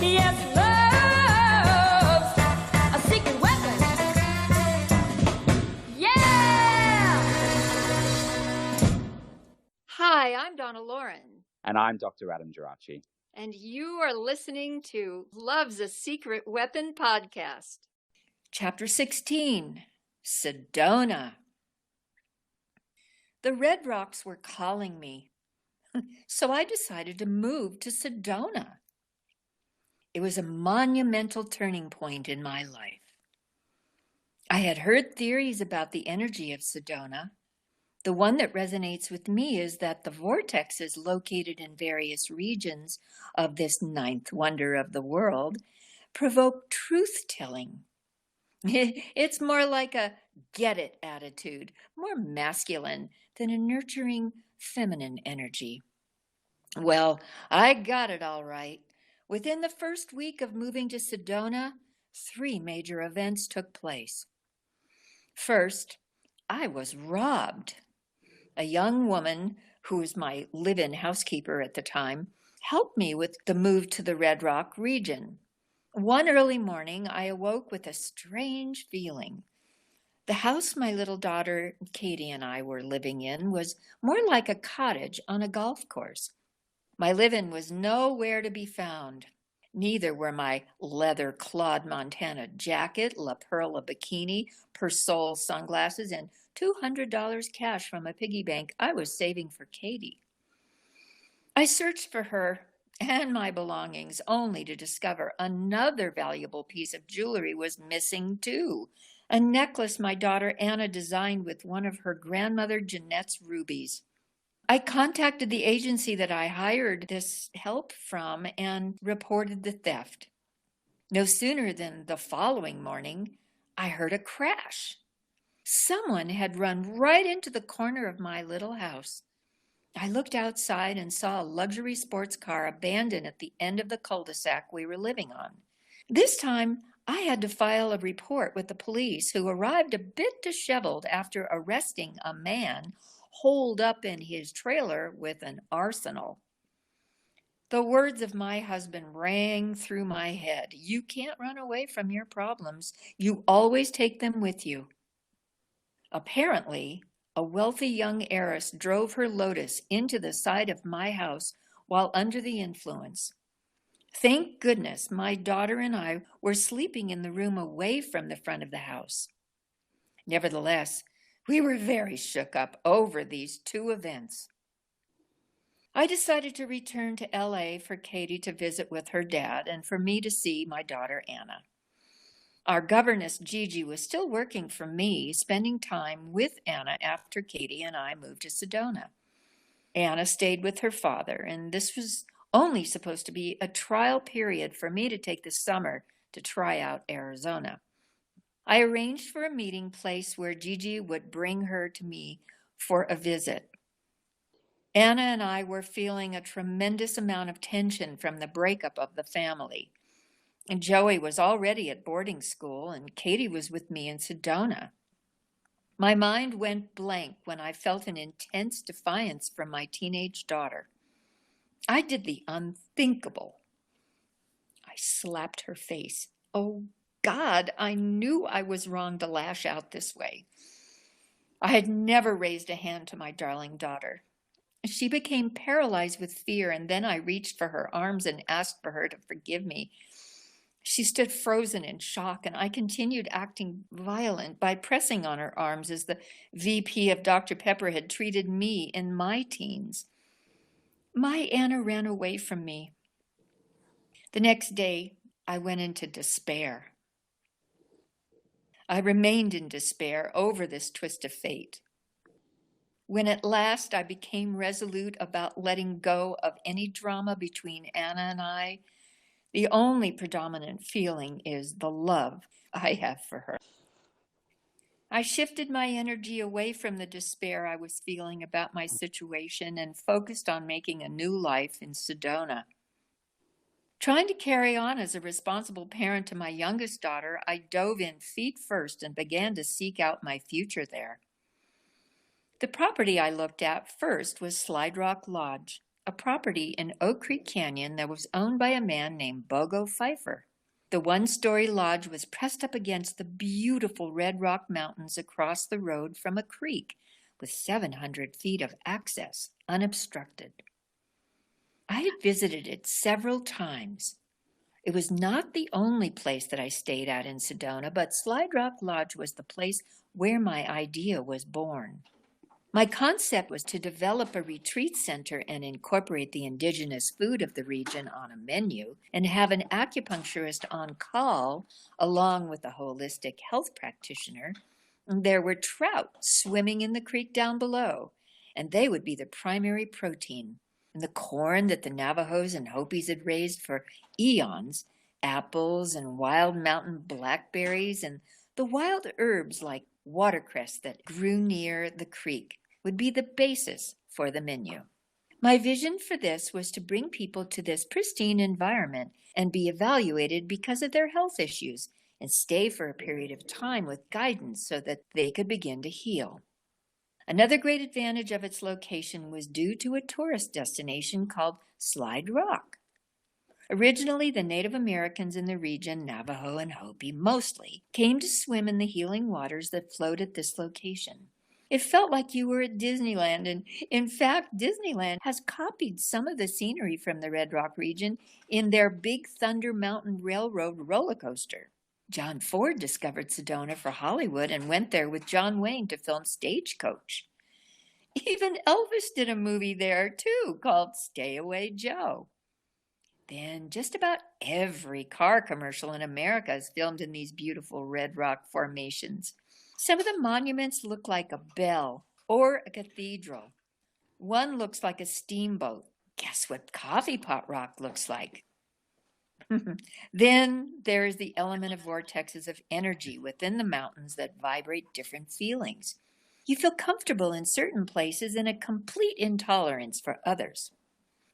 Yes, love's a secret weapon. Yeah! Hi, I'm Donna Loren. And I'm Dr. Adam Gerace. And you are listening to Love's a Secret Weapon podcast. Chapter 16, Sedona. The Red Rocks were calling me, so I decided to move to Sedona. It was a monumental turning point in my life. I had heard theories about the energy of Sedona. The one that resonates with me is that the vortex is located in various regions of this ninth wonder of the world, provoke truth-telling. It's more like a get-it attitude, more masculine than a nurturing feminine energy. Well, I got it all right. Within the first week of moving to Sedona, 3 major events took place. First, I was robbed. A young woman, who was my live-in housekeeper at the time, helped me with the move to the Red Rock region. One early morning, I awoke with a strange feeling. The house my little daughter, Katie, and I were living in was more like a cottage on a golf course. My live-in was nowhere to be found. Neither were my leather Claude Montana jacket, La Perla bikini, Persol sunglasses, and $200 cash from a piggy bank I was saving for Katie. I searched for her and my belongings, only to discover another valuable piece of jewelry was missing too. A necklace my daughter Anna designed with one of her grandmother Jeanette's rubies. I contacted the agency that I hired this help from and reported the theft. No sooner than the following morning, I heard a crash. Someone had run right into the corner of my little house. I looked outside and saw a luxury sports car abandoned at the end of the cul-de-sac we were living on. This time, I had to file a report with the police, who arrived a bit disheveled after arresting a man holed up in his trailer with an arsenal. The words of my husband rang through my head. You can't run away from your problems. You always take them with you. Apparently, a wealthy young heiress drove her Lotus into the side of my house while under the influence. Thank goodness my daughter and I were sleeping in the room away from the front of the house. Nevertheless, we were very shook up over these 2 events. I decided to return to LA for Katie to visit with her dad and for me to see my daughter Anna. Our governess Gigi was still working for me, spending time with Anna after Katie and I moved to Sedona. Anna stayed with her father, and this was only supposed to be a trial period for me to take the summer to try out Arizona. I arranged for a meeting place where Gigi would bring her to me for a visit. Anna and I were feeling a tremendous amount of tension from the breakup of the family. And Joey was already at boarding school, and Katie was with me in Sedona. My mind went blank when I felt an intense defiance from my teenage daughter. I did the unthinkable. I slapped her face. Oh, God, I knew I was wrong to lash out this way. I had never raised a hand to my darling daughter. She became paralyzed with fear, and then I reached for her arms and asked for her to forgive me. She stood frozen in shock, and I continued acting violent by pressing on her arms as the VP of Dr. Pepper had treated me in my teens. My Anna ran away from me. The next day, I went into despair. I remained in despair over this twist of fate. When at last I became resolute about letting go of any drama between Anna and I, the only predominant feeling is the love I have for her. I shifted my energy away from the despair I was feeling about my situation and focused on making a new life in Sedona. Trying to carry on as a responsible parent to my youngest daughter, I dove in feet first and began to seek out my future there. The property I looked at first was Slide Rock Lodge, a property in Oak Creek Canyon that was owned by a man named Bogo Pfeiffer. The one-story lodge was pressed up against the beautiful Red Rock Mountains across the road from a creek, with 700 feet of access, unobstructed. I had visited it several times. It was not the only place that I stayed at in Sedona, but Slide Rock Lodge was the place where my idea was born. My concept was to develop a retreat center and incorporate the indigenous food of the region on a menu and have an acupuncturist on call along with a holistic health practitioner. There were trout swimming in the creek down below, and they would be the primary protein. And the corn that the Navajos and Hopis had raised for eons, apples and wild mountain blackberries, and the wild herbs like watercress that grew near the creek would be the basis for the menu. My vision for this was to bring people to this pristine environment and be evaluated because of their health issues and stay for a period of time with guidance so that they could begin to heal. Another great advantage of its location was due to a tourist destination called Slide Rock. Originally, the Native Americans in the region, Navajo and Hopi mostly, came to swim in the healing waters that flowed at this location. It felt like you were at Disneyland, and in fact, Disneyland has copied some of the scenery from the Red Rock region in their Big Thunder Mountain Railroad roller coaster. John Ford discovered Sedona for Hollywood and went there with John Wayne to film Stagecoach. Even Elvis did a movie there, too, called Stay Away Joe. Then just about every car commercial in America is filmed in these beautiful Red Rock formations. Some of the monuments look like a bell or a cathedral. One looks like a steamboat. Guess what Coffee Pot Rock looks like? Then there is the element of vortexes of energy within the mountains that vibrate different feelings. You feel comfortable in certain places and a complete intolerance for others.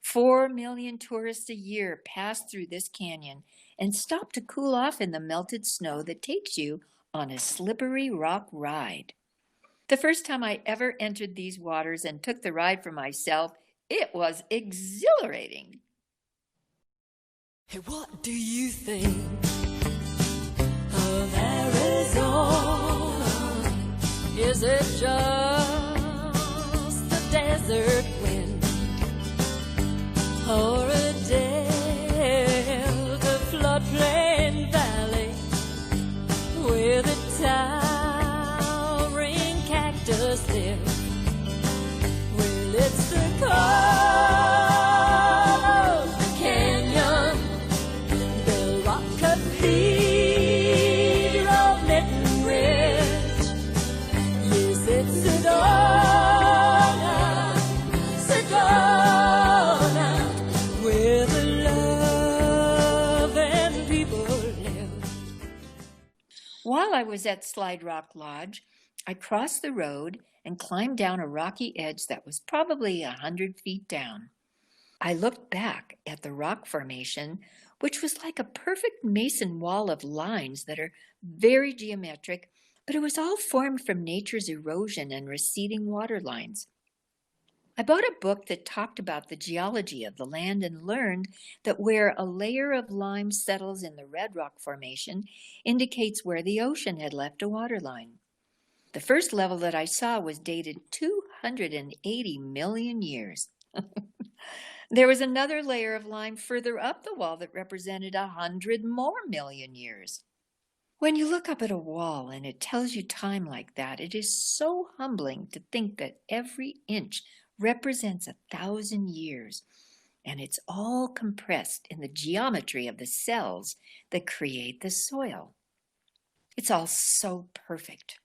4 million tourists a year pass through this canyon and stop to cool off in the melted snow that takes you on a slippery rock ride. The first time I ever entered these waters and took the ride for myself, it was exhilarating. Hey, what do you think of Arizona? Is it just the desert wind or a delta floodplain valley with a towering cactus there? Well, it's the call of the canyon, Bell Rock Cathedral, Mitten Ridge. Yes, it's Sedona, Sedona, where the love and people live. While I was at Slide Rock Lodge, I crossed the road and climbed down a rocky edge that was probably 100 feet down. I looked back at the rock formation, which was like a perfect mason wall of lines that are very geometric, but it was all formed from nature's erosion and receding water lines. I bought a book that talked about the geology of the land and learned that where a layer of lime settles in the Red Rock Formation indicates where the ocean had left a water line. The first level that I saw was dated 280 million years. There was another layer of lime further up the wall that represented 100 more million years. When you look up at a wall and it tells you time like that, it is so humbling to think that every inch represents 1,000 years, and it's all compressed in the geometry of the cells that create the soil. It's all so perfect.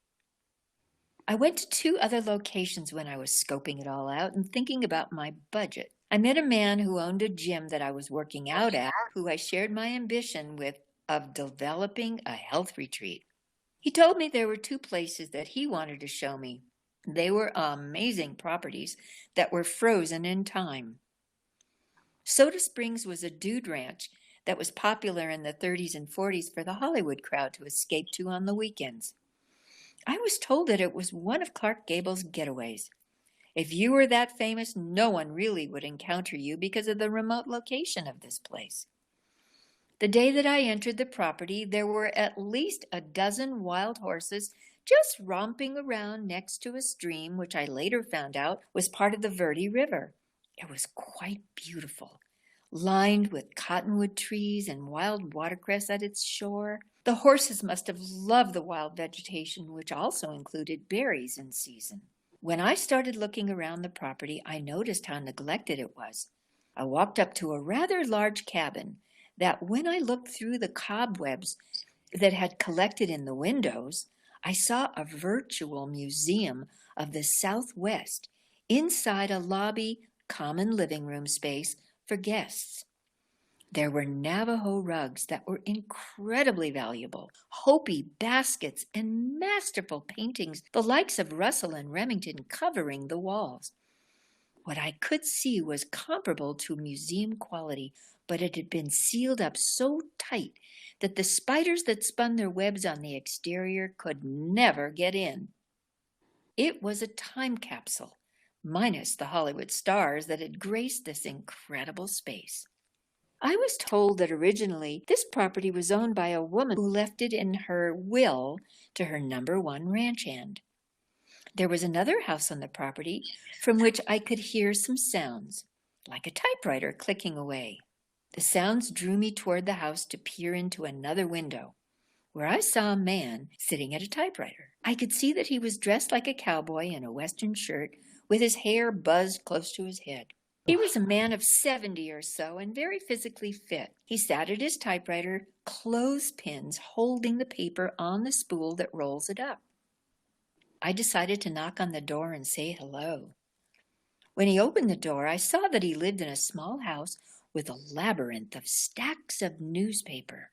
I went to 2 other locations when I was scoping it all out and thinking about my budget. I met a man who owned a gym that I was working out at, who I shared my ambition with of developing a health retreat. He told me there were 2 places that he wanted to show me. They were amazing properties that were frozen in time. Soda Springs was a dude ranch that was popular in the 30s and 40s for the Hollywood crowd to escape to on the weekends. I was told that it was one of Clark Gable's getaways. If you were that famous, no one really would encounter you because of the remote location of this place. The day that I entered the property, there were at least a dozen wild horses just romping around next to a stream, which I later found out was part of the Verde River. It was quite beautiful, lined with cottonwood trees and wild watercress at its shore. The horses must have loved the wild vegetation, which also included berries in season. When I started looking around the property, I noticed how neglected it was. I walked up to a rather large cabin that, when I looked through the cobwebs that had collected in the windows, I saw a virtual museum of the Southwest inside a lobby common living room space for guests. There were Navajo rugs that were incredibly valuable, Hopi baskets, and masterful paintings, the likes of Russell and Remington, covering the walls. What I could see was comparable to museum quality, but it had been sealed up so tight that the spiders that spun their webs on the exterior could never get in. It was a time capsule, minus the Hollywood stars that had graced this incredible space. I was told that originally this property was owned by a woman who left it in her will to her #1 ranch hand. There was another house on the property from which I could hear some sounds, like a typewriter clicking away. The sounds drew me toward the house to peer into another window, where I saw a man sitting at a typewriter. I could see that he was dressed like a cowboy in a western shirt, with his hair buzzed close to his head. He was a man of 70 or so and very physically fit. He sat at his typewriter, clothespins holding the paper on the spool that rolls it up. I decided to knock on the door and say hello. When he opened the door, I saw that he lived in a small house with a labyrinth of stacks of newspaper.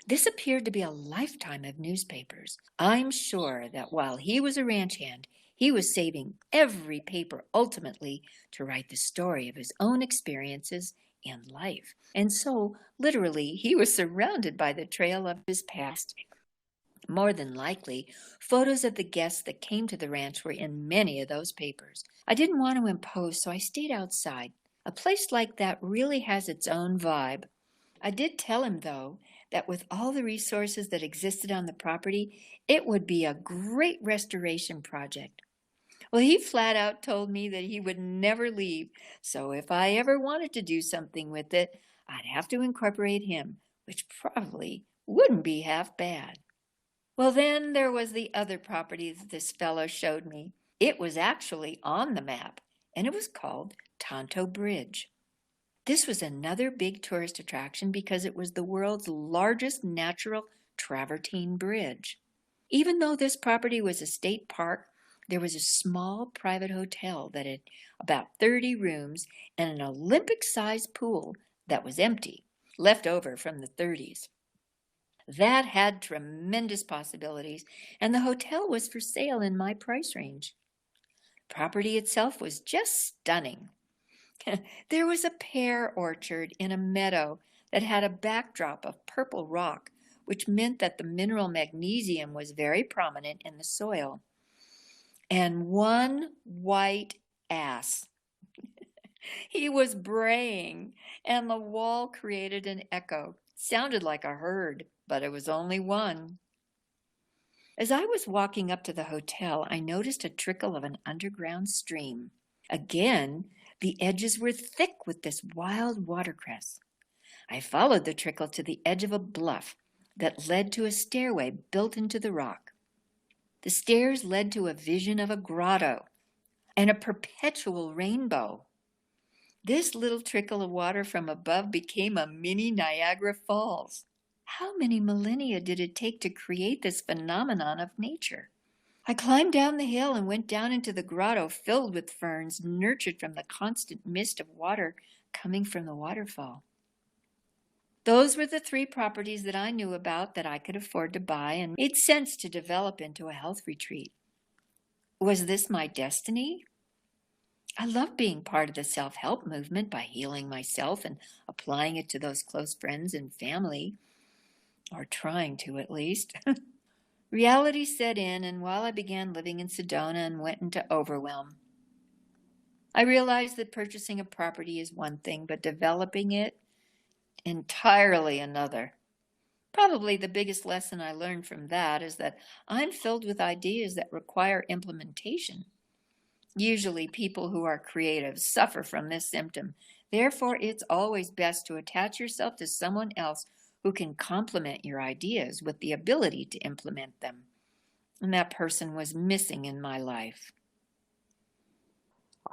This appeared to be a lifetime of newspapers. I'm sure that while he was a ranch hand, he was saving every paper ultimately to write the story of his own experiences and life. And so, literally, he was surrounded by the trail of his past. More than likely, photos of the guests that came to the ranch were in many of those papers. I didn't want to impose, so I stayed outside. A place like that really has its own vibe. I did tell him, though, that with all the resources that existed on the property, it would be a great restoration project. Well, he flat out told me that he would never leave, so if I ever wanted to do something with it, I'd have to incorporate him, which probably wouldn't be half bad. Well, then there was the other property that this fellow showed me. It was actually on the map, and it was called Tonto Bridge. This was another big tourist attraction because it was the world's largest natural travertine bridge. Even though this property was a state park, there was a small private hotel that had about 30 rooms and an Olympic-sized pool that was empty, left over from the 30s. That had tremendous possibilities, and the hotel was for sale in my price range. Property itself was just stunning. There was a pear orchard in a meadow that had a backdrop of purple rock, which meant that the mineral magnesium was very prominent in the soil. And one white ass. He was braying, and the wall created an echo. Sounded like a herd, but it was only one. As I was walking up to the hotel, I noticed a trickle of an underground stream. Again, the edges were thick with this wild watercress. I followed the trickle to the edge of a bluff that led to a stairway built into the rock. The stairs led to a vision of a grotto and a perpetual rainbow. This little trickle of water from above became a mini Niagara Falls. How many millennia did it take to create this phenomenon of nature? I climbed down the hill and went down into the grotto filled with ferns, nurtured from the constant mist of water coming from the waterfall. Those were the 3 properties that I knew about that I could afford to buy and made sense to develop into a health retreat. Was this my destiny? I love being part of the self-help movement by healing myself and applying it to those close friends and family, or trying to at least. Reality set in, and while I began living in Sedona and went into overwhelm, I realized that purchasing a property is one thing, but developing it entirely another. Probably the biggest lesson I learned from that is that I'm filled with ideas that require implementation. Usually, people who are creative suffer from this symptom. Therefore, it's always best to attach yourself to someone else who can complement your ideas with the ability to implement them. And that person was missing in my life.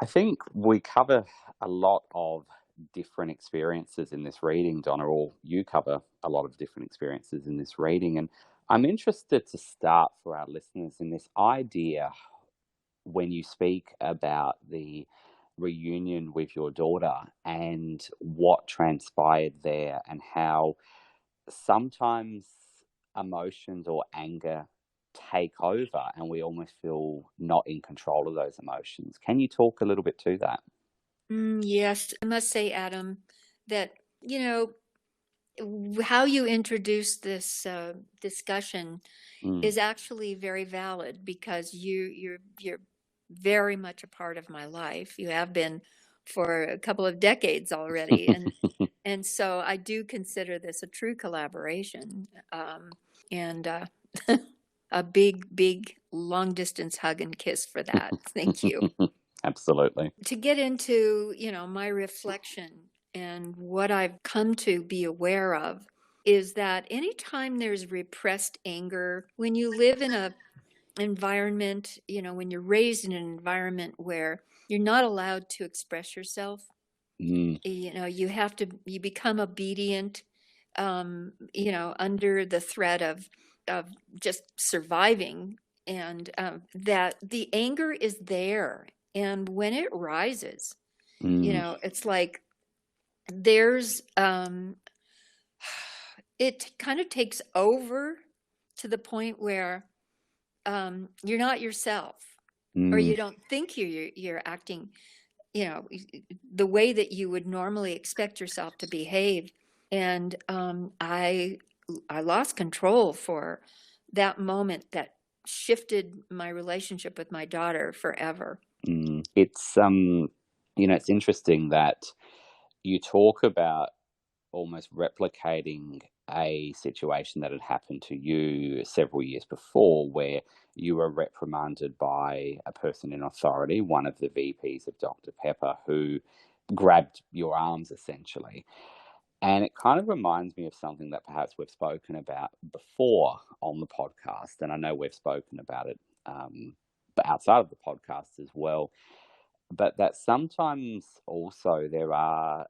I think we cover a lot of different experiences in this reading, Donna, or you cover a lot of different experiences in this reading. And I'm interested to start for our listeners in this idea when you speak about the reunion with your daughter and what transpired there and how sometimes emotions or anger take over and we almost feel not in control of those emotions. Can you talk a little bit to that? Yes, I must say, Adam, that, how you introduced this discussion Mm. is actually very valid because you're very much a part of my life. You have been for a couple of decades already, and so I do consider this a true collaboration, and a big long distance hug and kiss for that. Thank you. Absolutely. To get into, my reflection and what I've come to be aware of is that anytime there's repressed anger, when you live in a environment, when you're raised in an environment where you're not allowed to express yourself, you become obedient, under the threat of just surviving, and that the anger is there. And when it rises, it's like there's, it kind of takes over to the point where you're not yourself, or you don't think you're acting, the way that you would normally expect yourself to behave. And I lost control for that moment that shifted my relationship with my daughter forever. It's it's interesting that you talk about almost replicating a situation that had happened to you several years before, where you were reprimanded by a person in authority, one of the VPs of Dr. Pepper, who grabbed your arms essentially. And it kind of reminds me of something that perhaps we've spoken about before on the podcast. And I know we've spoken about it outside of the podcast as well. But that sometimes also there are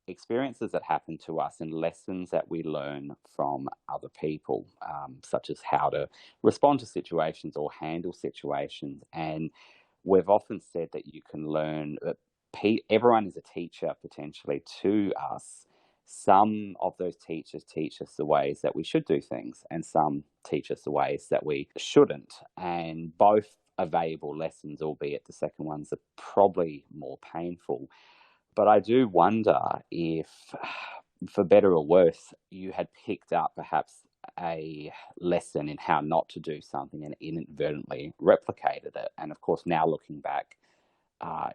experiences that happen to us and lessons that we learn from other people, such as how to respond to situations or handle situations. And we've often said that you can learn, everyone is a teacher potentially to us. Some of those teachers teach us the ways that we should do things, and some teach us the ways that we shouldn't. And both are valuable lessons, albeit the second ones are probably more painful. But I do wonder if, for better or worse, you had picked up perhaps a lesson in how not to do something and inadvertently replicated it. And of course, now looking back,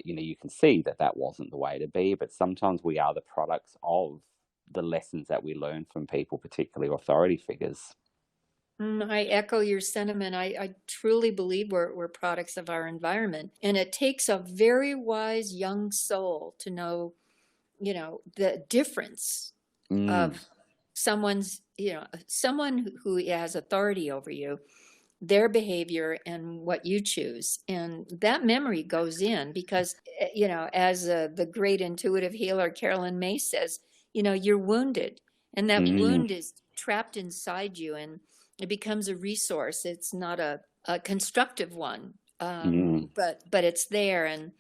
you can see that that wasn't the way to be. But sometimes we are the products of the lessons that we learn from people, particularly authority figures. I echo your sentiment. I truly believe we're products of our environment. And it takes a very wise young soul to know, the difference of someone's, someone who has authority over you, their behavior and what you choose. And that memory goes in because, as the great intuitive healer Carolyn May says, you're wounded, and that wound is trapped inside you, and it becomes a resource. It's not a constructive one, but it's there. And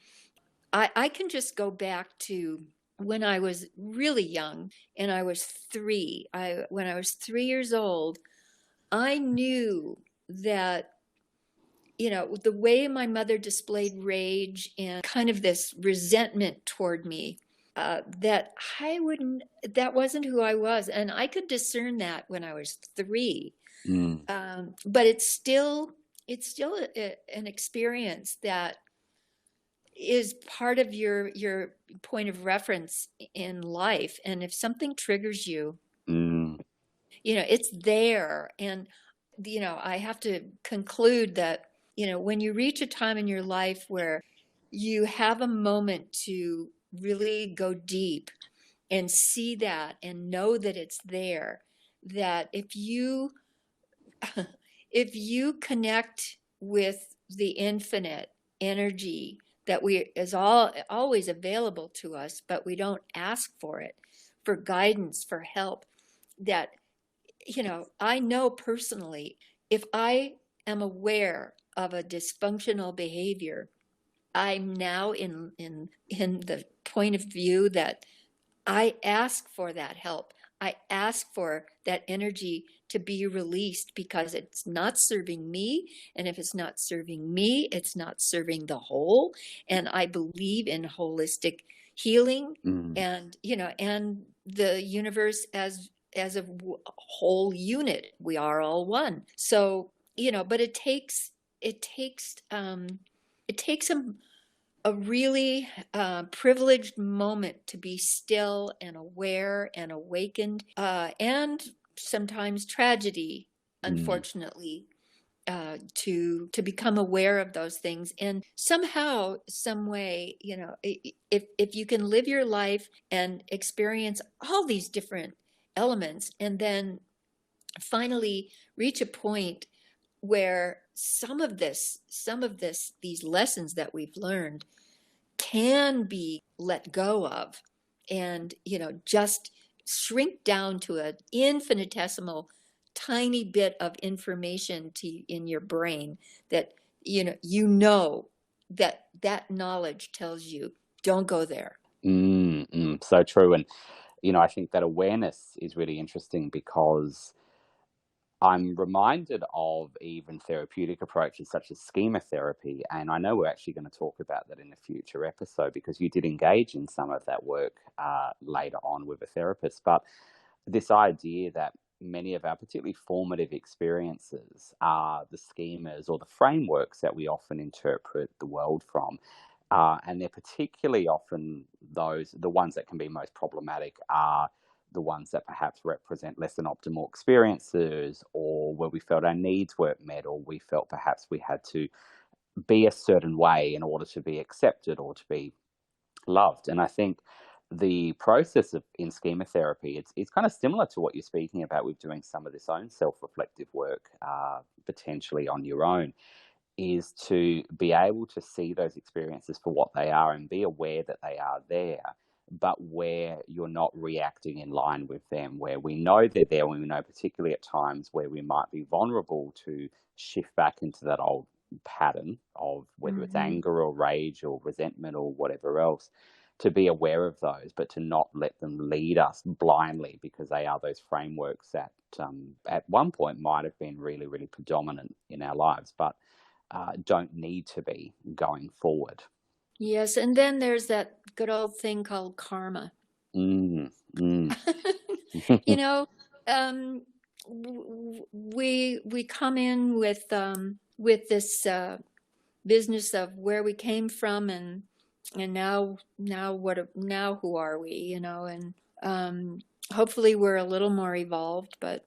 I can just go back to when I was really young, and I was 3. When I was 3 years old, I knew that, the way my mother displayed rage and kind of this resentment toward me, that wasn't who I was. And I could discern that when I was 3. But it's still an experience that is part of your point of reference in life. And if something triggers you, Mm, it's there. And, I have to conclude that, when you reach a time in your life where you have a moment to really go deep and see that and know that it's there, that if you connect with the infinite energy that is always available to us, but we don't ask for it, for guidance, for help, that, I know personally, if I am aware of a dysfunctional behavior, I'm now in the point of view that I ask for that help. I ask for that energy to be released because it's not serving me. And if it's not serving me, it's not serving the whole. And I believe in holistic healing mm, and the universe as a whole unit. We are all one. So, but it takes a really privileged moment to be still and aware and awakened, and sometimes tragedy, mm, unfortunately, to become aware of those things. And somehow, some way, if you can live your life and experience all these different elements, and then finally reach a point where these lessons that we've learned can be let go of, and just shrink down to an infinitesimal tiny bit of information in your brain that that knowledge tells you don't go there. so true. And, I think that awareness is really interesting because I'm reminded of even therapeutic approaches such as schema therapy. And I know we're actually going to talk about that in a future episode because you did engage in some of that work later on with a therapist. But this idea that many of our particularly formative experiences are the schemas or the frameworks that we often interpret the world from. And they're particularly often the ones that can be most problematic are the ones that perhaps represent less than optimal experiences, or where we felt our needs weren't met, or we felt perhaps we had to be a certain way in order to be accepted or to be loved. And I think the process in schema therapy, it's kind of similar to what you're speaking about with doing some of this own self-reflective work, potentially on your own, is to be able to see those experiences for what they are and be aware that they are there, but where you're not reacting in line with them, where we know they're there, and we know particularly at times where we might be vulnerable to shift back into that old pattern of whether it's Mm-hmm. anger or rage or resentment or whatever else, to be aware of those, but to not let them lead us blindly because they are those frameworks that at one point might have been really, really predominant in our lives, but don't need to be going forward. Yes, and then there's that good old thing called karma. Mm, mm. you know we come in with this business of where we came from, and now who are we, and hopefully we're a little more evolved. But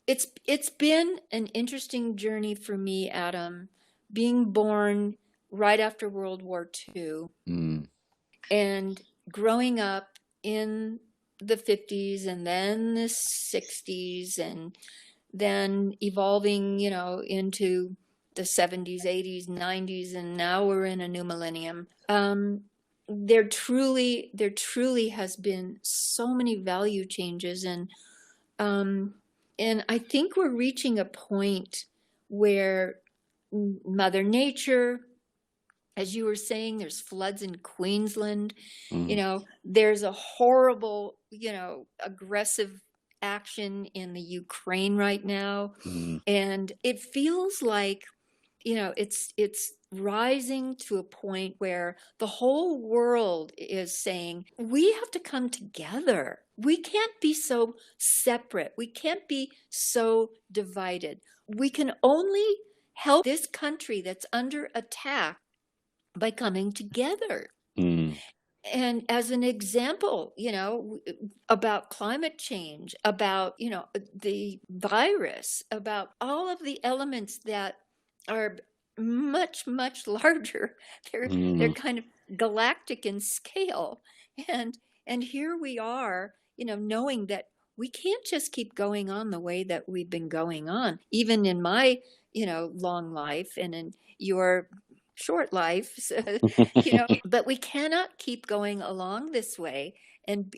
it's been an interesting journey for me, Adam, being born right after World War II Mm, and growing up in the 50s and then the 60s, and then evolving, into the 70s, 80s, 90s, and now we're in a new millennium. There truly has been so many value changes, and I think we're reaching a point where Mother Nature, as you were saying, there's floods in Queensland. mm, There's a horrible, aggressive action in the Ukraine right now. mm, And it feels like, it's rising to a point where the whole world is saying, we have to come together. We can't be so separate. We can't be so divided. We can only help this country that's under attack by coming together. Mm. And as an example, about climate change, about, the virus, about all of the elements that are much, much larger. They're Mm. kind of galactic in scale. And and here we are, knowing that we can't just keep going on the way that we've been going on, even in my, long life and in your short life. So, but we cannot keep going along this way and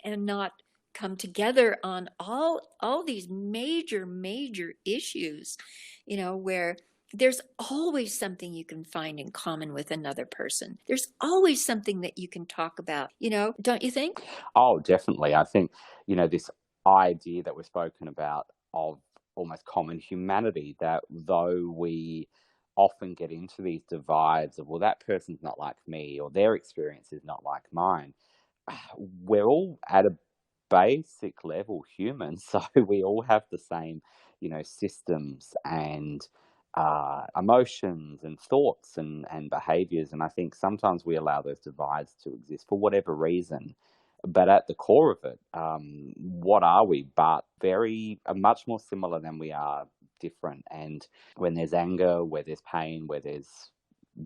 not come together on all these major issues, where there's always something you can find in common with another person. There's always something that you can talk about, don't you think? Oh, definitely. I think, this idea that we've spoken about of almost common humanity, that though we often get into these divides of, well, that person's not like me or their experience is not like mine, we're all at a basic level human. So we all have the same, systems and emotions and thoughts and behaviors. And I think sometimes we allow those divides to exist for whatever reason. But at the core of it, what are we? But much more similar than we are different. And when there's anger, where there's pain, where there's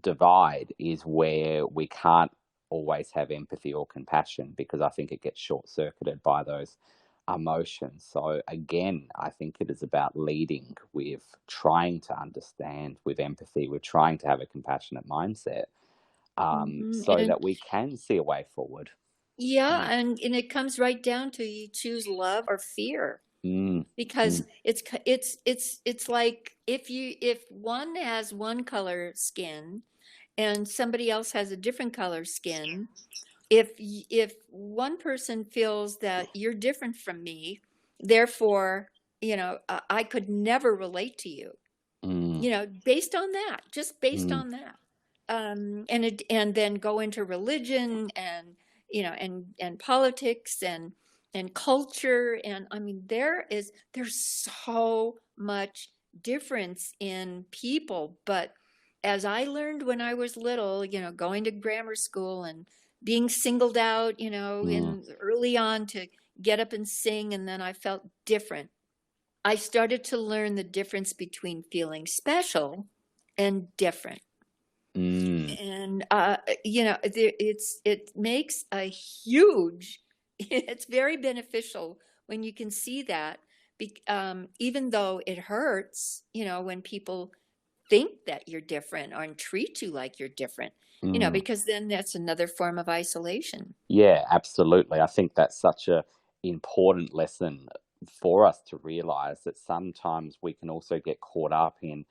divide, is where we can't always have empathy or compassion, because I think it gets short circuited by those emotions. So again, I think it is about leading with trying to understand, with empathy, with trying to have a compassionate mindset, so And that we can see a way forward. yeah, and it comes right down to you choose love or fear. Mm, Because mm, it's like if one has one color skin and somebody else has a different color skin, if one person feels that you're different from me, therefore, I could never relate to you, mm, based on that, just based mm, on that. And then go into religion and, and politics and culture. And I mean, there's so much difference in people. But as I learned when I was little, going to grammar school and being singled out, mm, in early on to get up and sing, and then I felt different. I started to learn the difference between feeling special and different. mm, And it makes a huge it's very beneficial when you can see that, even though it hurts, when people think that you're different or treat you like you're different, mm. because then that's another form of isolation. Yeah, absolutely. I think that's such a important lesson for us to realize, that sometimes we can also get caught up in,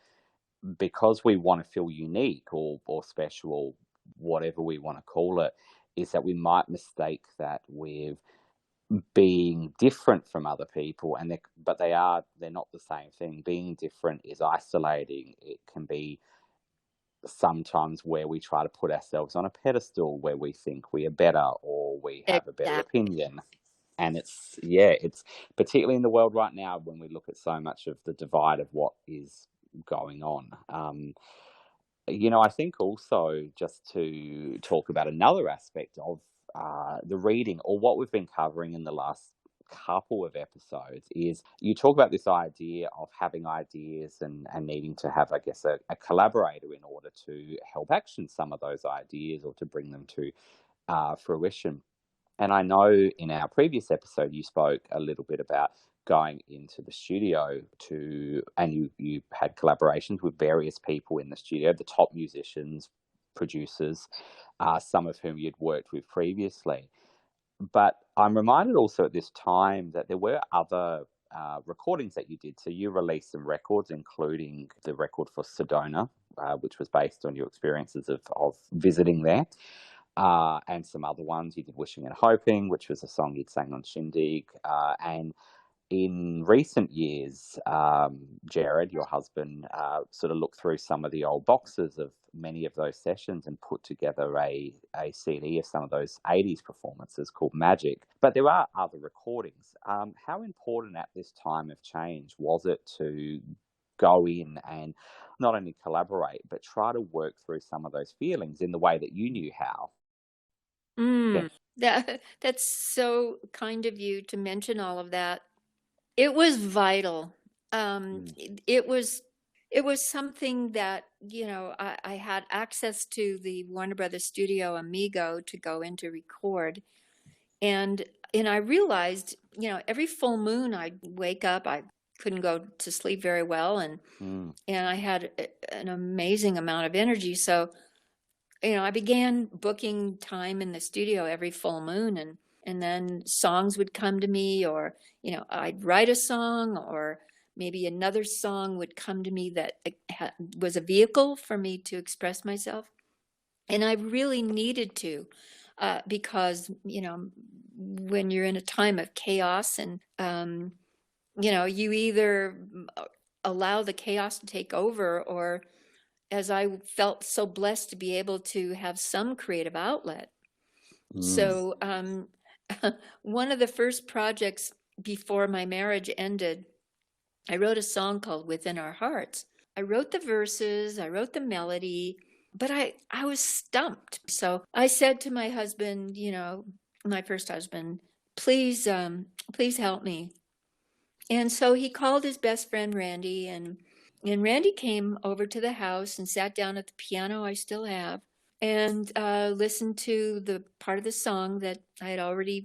because we want to feel unique or special, or whatever we want to call it, is that we might mistake that with being different from other people, and they're not the same thing. Being different is isolating. It can be sometimes where we try to put ourselves on a pedestal, where we think we are better or we have a better Exactly. opinion. And it's particularly in the world right now, when we look at so much of the divide of what is going on. I think also, just to talk about another aspect of the reading, or what we've been covering in the last couple of episodes, is you talk about this idea of having ideas and needing to have, I guess, a collaborator in order to help action some of those ideas, or to bring them to fruition. And I know in our previous episode, you spoke a little bit about going into the studio and you had collaborations with various people in the studio, the top musicians, producers, some of whom you'd worked with previously. But I'm reminded also at this time that there were other recordings that you did. So you released some records, including the record for Sedona, which was based on your experiences of visiting there. And some other ones. You did Wishing and Hoping, which was a song you'd sang on Shindig. And in recent years, Jared, your husband, sort of looked through some of the old boxes of many of those sessions and put together a CD of some of those 80s performances called Magic. But there are other recordings. How important at this time of change was it to go in and not only collaborate, but try to work through some of those feelings in the way that you knew how. Yeah. That's so kind of you to mention all of that. It was vital. Mm. It was something that, I had access to the Warner Brothers studio Amigo to go in to record. And I realized, every full moon I'd wake up, I couldn't go to sleep very well, and Mm. I had an amazing amount of energy. So, I began booking time in the studio every full moon, and then songs would come to me, or, I'd write a song, or maybe another song would come to me that was a vehicle for me to express myself. And I really needed to, because, when you're in a time of chaos, and, you either allow the chaos to take over, or, as I felt so blessed to be able to have some creative outlet. Mm. So, one of the first projects before my marriage ended, I wrote a song called Within Our Hearts. I wrote the verses, I wrote the melody, but I was stumped. So I said to my husband, my first husband, please help me. And so he called his best friend Randy, and Randy came over to the house and sat down at the piano I still have, and listened to the part of the song that I had already,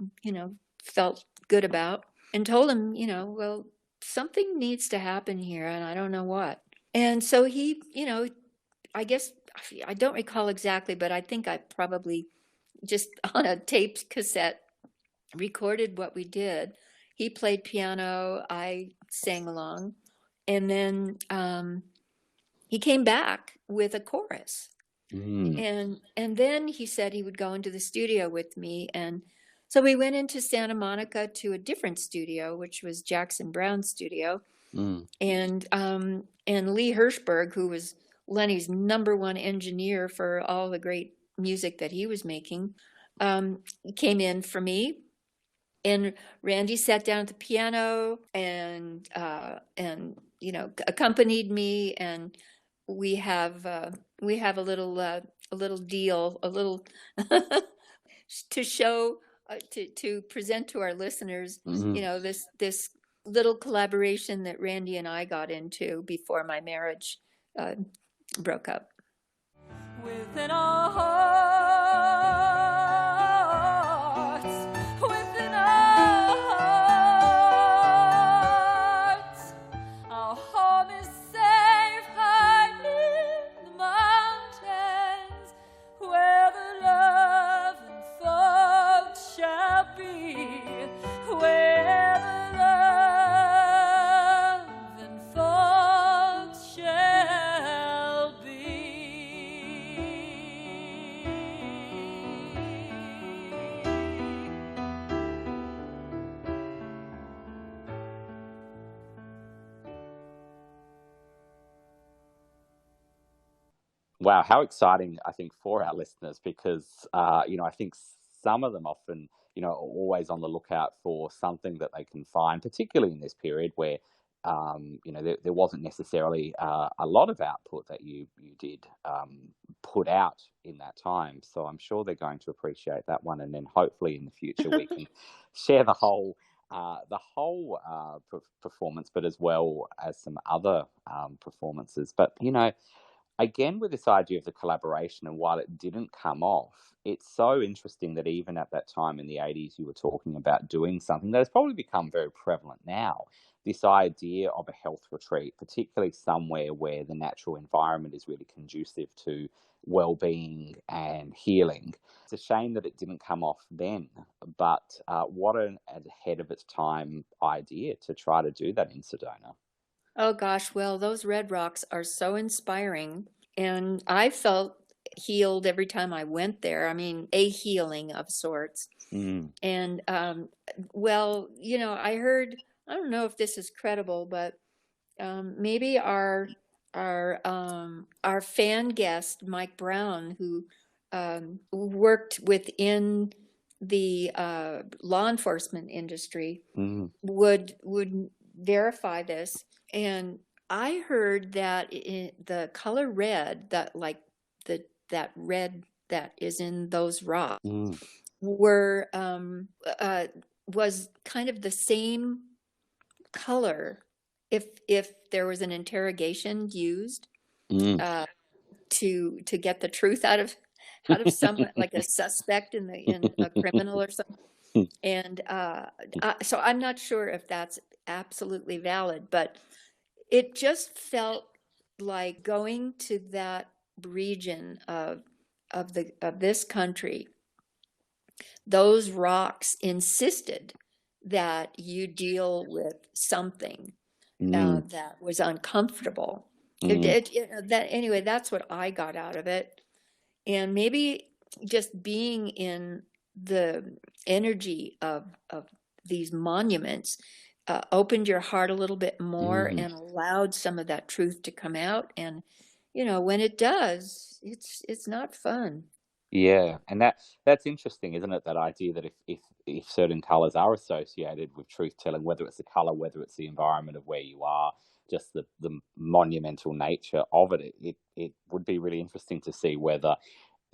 felt good about, and told him, well, something needs to happen here, and I don't know what. And so he, I guess, I don't recall exactly, but I think I probably just on a taped cassette recorded what we did. He played piano, I sang along, and then he came back with a chorus. Mm. And then he said he would go into the studio with me, and so we went into Santa Monica to a different studio, which was Jackson Brown's studio, Mm. and Lee Hirschberg, who was Lenny's #1 engineer for all the great music that he was making, came in for me. And Randy sat down at the piano and accompanied me, and we have a little deal, a little to show, to present to our listeners, Mm. this little collaboration that Randy and I got into before my marriage broke up. Within our hearts, within our home is safe high in the mountains, where the love and folks shall be, where the love and folks shall be. Wow, how exciting, I think, for our listeners, because, I think some of them often, are always on the lookout for something that they can find, particularly in this period where, there wasn't necessarily a lot of output that you did put out in that time. So I'm sure they're going to appreciate that one. And then hopefully in the future we can share the whole performance, but as well as some other performances. But, again, with this idea of the collaboration, and while it didn't come off, it's so interesting that even at that time in the 80s, you were talking about doing something that has probably become very prevalent now. This idea of a health retreat, particularly somewhere where the natural environment is really conducive to well-being and healing. It's a shame that it didn't come off then, but what an ahead of its time idea to try to do that in Sedona. Oh gosh, well, those Red Rocks are so inspiring, and I felt healed every time I went there. I mean, a healing of sorts. Mm. And well, I heard, I don't know if this is credible, but maybe our fan guest Mike Brown, who worked within the law enforcement industry, Mm. would verify this. And I heard that the color red, that red that is in those rocks, Mm, were was kind of the same color if there was an interrogation used mm. uh, to get the truth out of someone like a suspect in a criminal or something. And so I'm not sure if that's absolutely valid, but it just felt like going to that region of this country. Those rocks insisted that you deal with something Mm, that was uncomfortable. mm, That anyway, that's what I got out of it. And maybe just being in the energy of these monuments opened your heart a little bit more mm. and allowed some of that truth to come out. And when it does, it's not fun. Yeah, and that's interesting, isn't it? That idea that if certain colors are associated with truth telling, whether it's the color, whether it's the environment of where you are, just the monumental nature of it, it would be really interesting to see whether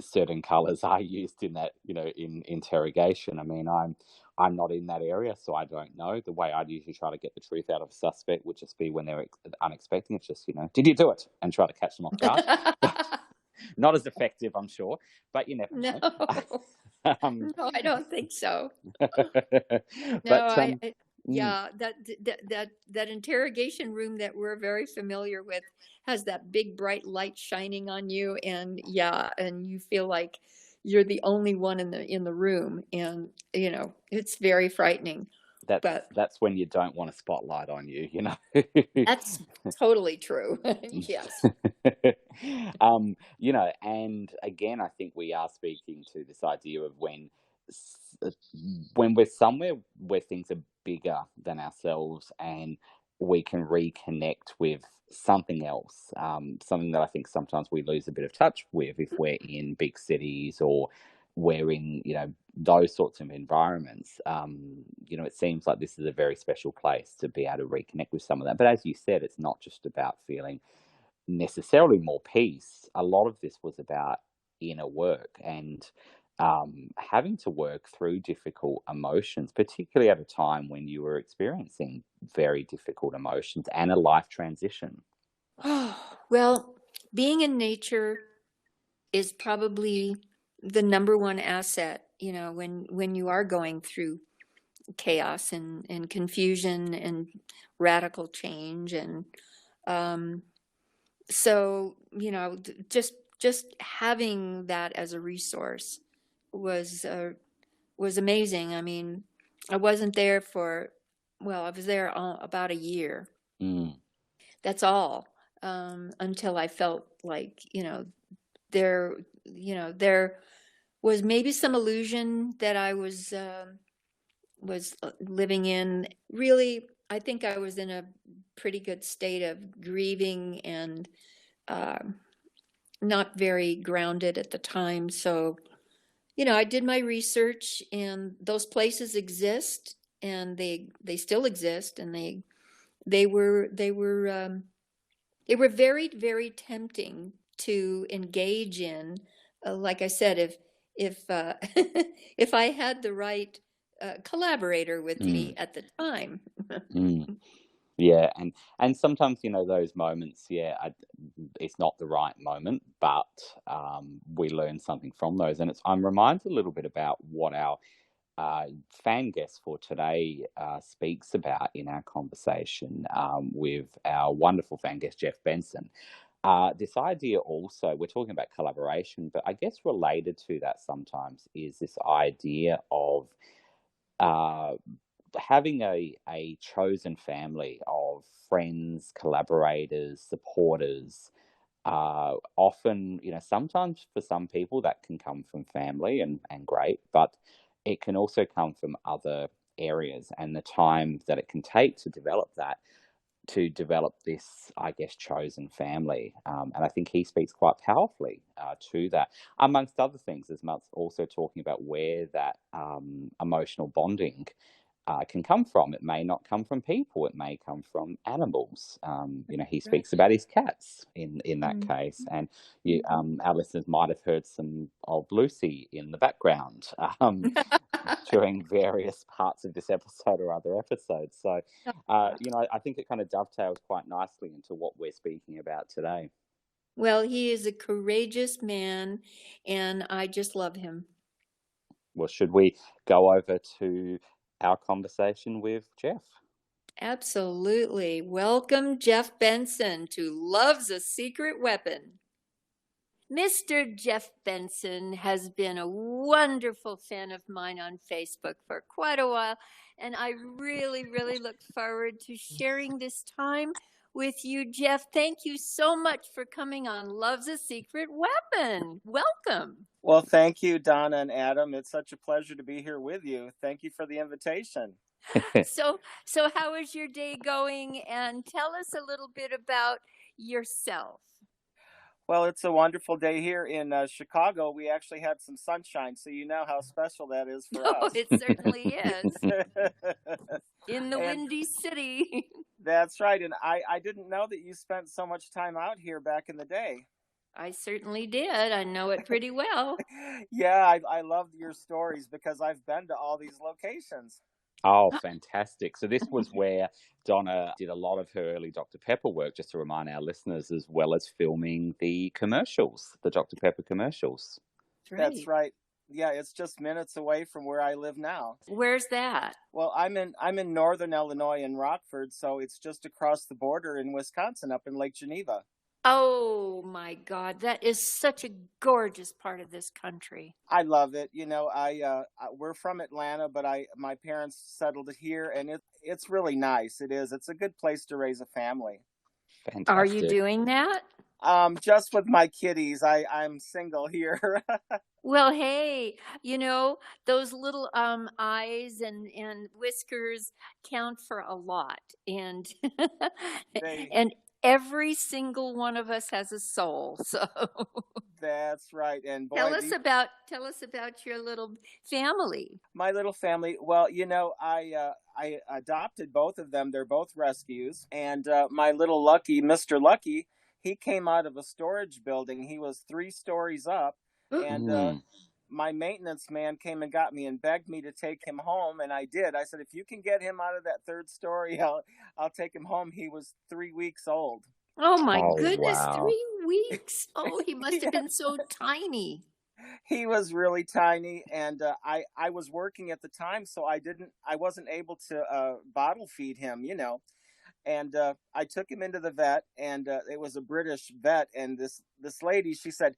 certain colors are used in that, in interrogation. I mean, I'm not in that area, so I don't know. The way I'd usually try to get the truth out of a suspect would just be when they're unexpecting. It's just, did you do it? And try to catch them off guard. But not as effective, I'm sure, but you never No, know. um, no, I don't think so. No, but mm, yeah, that interrogation room that we're very familiar with has that big bright light shining on you, and yeah, and you feel like you're the only one in the room, and it's very frightening. that's But that's when you don't want a spotlight on you. that's totally true. Yes. And again, I think we are speaking to this idea of when we're somewhere where things are bigger than ourselves, and we can reconnect with something else, something that I think sometimes we lose a bit of touch with if we're in big cities or we're in, those sorts of environments. It seems like this is a very special place to be able to reconnect with some of that. But as you said, it's not just about feeling necessarily more peace. A lot of this was about inner work and having to work through difficult emotions, particularly at a time when you were experiencing very difficult emotions and a life transition. Oh, well, being in nature is probably the number one asset, when you are going through chaos and confusion and radical change. And um, so, just having that as a resource was was amazing. I mean, I wasn't there I was there about a year. Mm, That's all. Until I felt like, there, there was maybe some illusion that I was living in. Really, I think I was in a pretty good state of grieving and uh, not very grounded at the time. So, I did my research, and those places exist, and they still exist, and they were very, very tempting to engage in. Like I said, if if I had the right collaborator with mm, me at the time. mm. Yeah, and sometimes those moments, yeah, it's not the right moment, but we learn something from those, and I'm reminded a little bit about what our fan guest for today speaks about in our conversation with our wonderful fan guest Jeff Benson. This idea also, we're talking about collaboration, but I guess related to that sometimes is this idea of uh, having a chosen family of friends, collaborators, supporters. Often, sometimes for some people that can come from family and great, but it can also come from other areas, and the time that it can take to develop that, to develop this, I guess, chosen family. And I think he speaks quite powerfully to that, amongst other things, as much also talking about where that emotional bonding can come from. It may not come from people. It may come from animals. He speaks about his cats in that case, and our listeners might have heard some of Lucy in the background during various parts of this episode or other episodes. So, I think it kind of dovetails quite nicely into what we're speaking about today. Well, he is a courageous man, and I just love him. Well, should we go over to our conversation with Jeff? Absolutely. Welcome, Jeff Benson, to Love's a Secret Weapon. Mr. Jeff Benson has been a wonderful fan of mine on Facebook for quite a while, and I really, really look forward to sharing this time with you, Jeff. Thank you so much for coming on Love's a Secret Weapon. Welcome. Well, thank you, Donna and Adam. It's such a pleasure to be here with you. Thank you for the invitation. So how is your day going? And tell us a little bit about yourself. Well, it's a wonderful day here in Chicago. We actually had some sunshine, so you know how special that is for us. Oh, it certainly is. In the Windy City. That's right. And I didn't know that you spent so much time out here back in the day. I certainly did. I know it pretty well. Yeah, I love your stories because I've been to all these locations. Oh, fantastic. So this was where Donna did a lot of her early Dr. Pepper work, just to remind our listeners, as well as filming the commercials, the Dr. Pepper commercials. That's right. Yeah, it's just minutes away from where I live now. Where's that? Well, I'm in northern Illinois in Rockford, so it's just across the border in Wisconsin, up in Lake Geneva. Oh my God, that is such a gorgeous part of this country. I love it. We're from Atlanta, but my parents settled here, and it's really nice. It is. It's a good place to raise a family. Fantastic. Are you doing that? Just with my kitties. I'm single here. Well, hey, those little eyes and whiskers count for a lot, and and every single one of us has a soul. So that's right. And boy, tell us about your little family. My little family. Well, I adopted both of them. They're both rescues, and my little Mr. Lucky, he came out of a storage building. He was 3 stories up, and my maintenance man came and got me and begged me to take him home, and I did. I said, if you can get him out of that 3rd story, I'll take him home. He was 3 weeks old. Oh my goodness, wow. 3 weeks. Oh, he must have been so tiny. He was really tiny, and I was working at the time, so I wasn't able to bottle feed him, And I took him into the vet, and it was a British vet, and this lady, she said,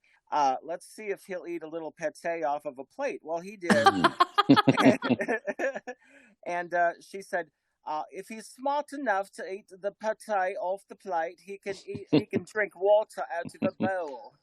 let's see if he'll eat a little pate off of a plate. Well, he did. And she said, if he's smart enough to eat the pate off the plate, he can drink water out of a bowl.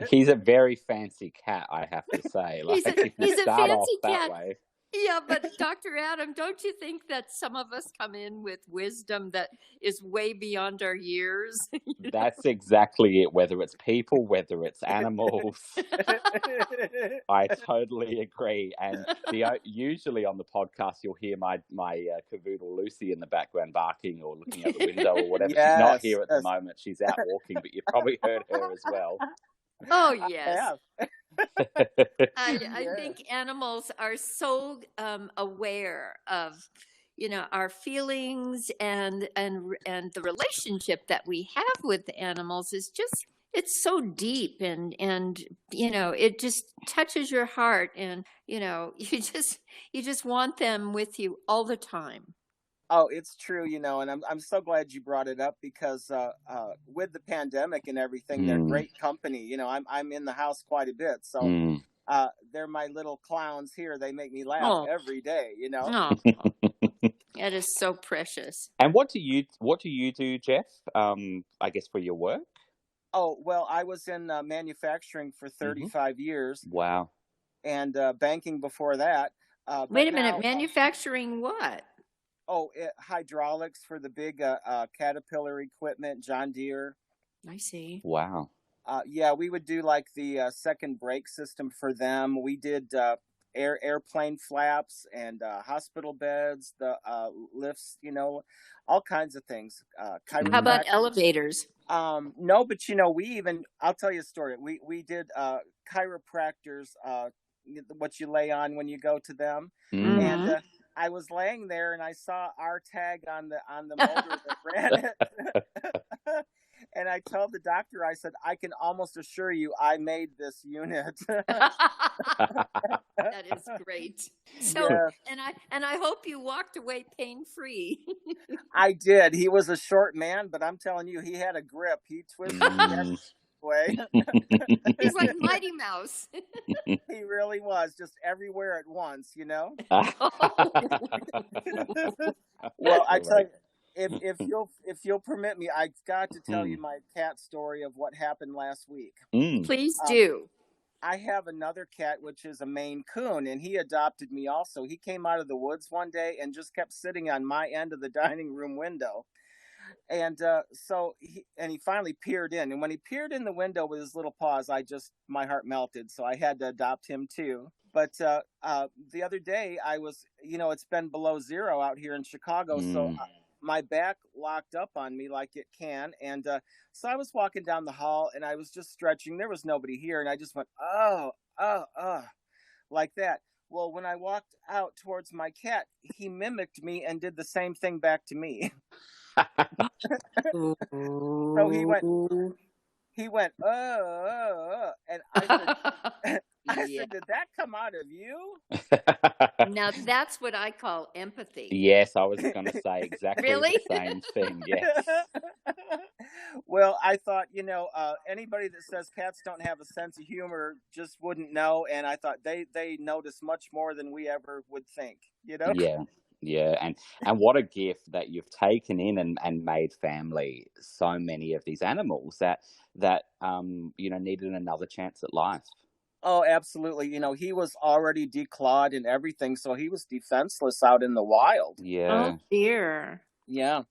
He's a very fancy cat, I have to say. He's a start off fancy that cat. way. Yeah, but Dr. Adam, don't you think that some of us come in with wisdom that is way beyond our years? That's exactly it, whether it's people, whether it's animals. I totally agree. And usually on the podcast, you'll hear my cavoodle Lucy in the background barking or looking out the window or whatever. Yes, she's not here at the moment. She's out walking, but you've probably heard her as well. Oh, yes. I Yeah. think animals are so aware of, our feelings and the relationship that we have with the animals is just, it's so deep and it just touches your heart, and you just want them with you all the time. Oh, it's true, and I'm so glad you brought it up because with the pandemic and everything, they're great company. I'm in the house quite a bit, so they're my little clowns here. They make me laugh every day. Oh, that is so precious. And what do you do, Jeff? I guess for your work. Oh, well, I was in manufacturing for 35 years. Wow. And banking before that. Wait a minute, manufacturing what? Oh, hydraulics for the big Caterpillar equipment, John Deere. I see. Wow. Yeah, we would do like the second brake system for them. We did airplane flaps and hospital beds, the lifts, all kinds of things. How about elevators? No, but I'll tell you a story. We did chiropractors, what you lay on when you go to them, and I was laying there and I saw our tag on the motor that ran it. And I told the doctor, I said, I can almost assure you I made this unit. That is great. So, Yeah. and I hope you walked away pain-free. I did. He was a short man, but I'm telling you, he had a grip. He twisted the way. He's like Mighty Mouse. He really was, just everywhere at once, Well, I tell you, if you'll permit me, I've got to tell you my cat story of what happened last week. Please do. I have another cat, which is a Maine Coon, and he adopted me also. He came out of the woods one day and just kept sitting on my end of the dining room window. And so he finally peered in. And when he peered in the window with his little paws, my heart melted. So I had to adopt him too. But the other day I was, it's been below zero out here in Chicago. So my back locked up on me like it can. And so I was walking down the hall and I was just stretching. There was nobody here. And I just went, like that. Well, when I walked out towards my cat, he mimicked me and did the same thing back to me. So he went, and I said, did that come out of you? Now that's what I call empathy. Yes, I was going to say exactly Really? the same thing. Yes. Well, I thought, anybody that says cats don't have a sense of humor just wouldn't know. And I thought they notice much more than we ever would think, Yeah, and what a gift that you've taken in and made family so many of these animals that needed another chance at life. Oh, absolutely. He was already declawed and everything, so he was defenseless out in the wild. Yeah. Oh dear. Yeah.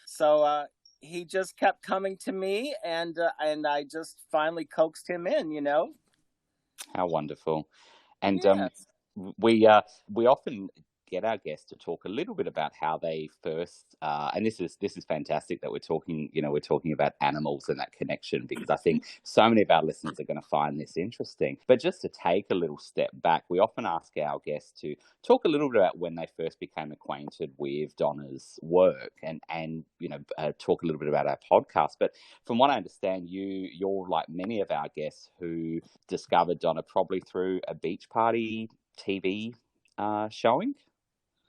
So he just kept coming to me, and I just finally coaxed him in. How wonderful. And Yes. we often get our guests to talk a little bit about how they first and this is fantastic that we're talking about animals and that connection, because I think so many of our listeners are going to find this interesting. But just to take a little step back, we often ask our guests to talk a little bit about when they first became acquainted with Donna's work and talk a little bit about our podcast. But from what I understand, you're like many of our guests who discovered Donna probably through a beach party TV showing.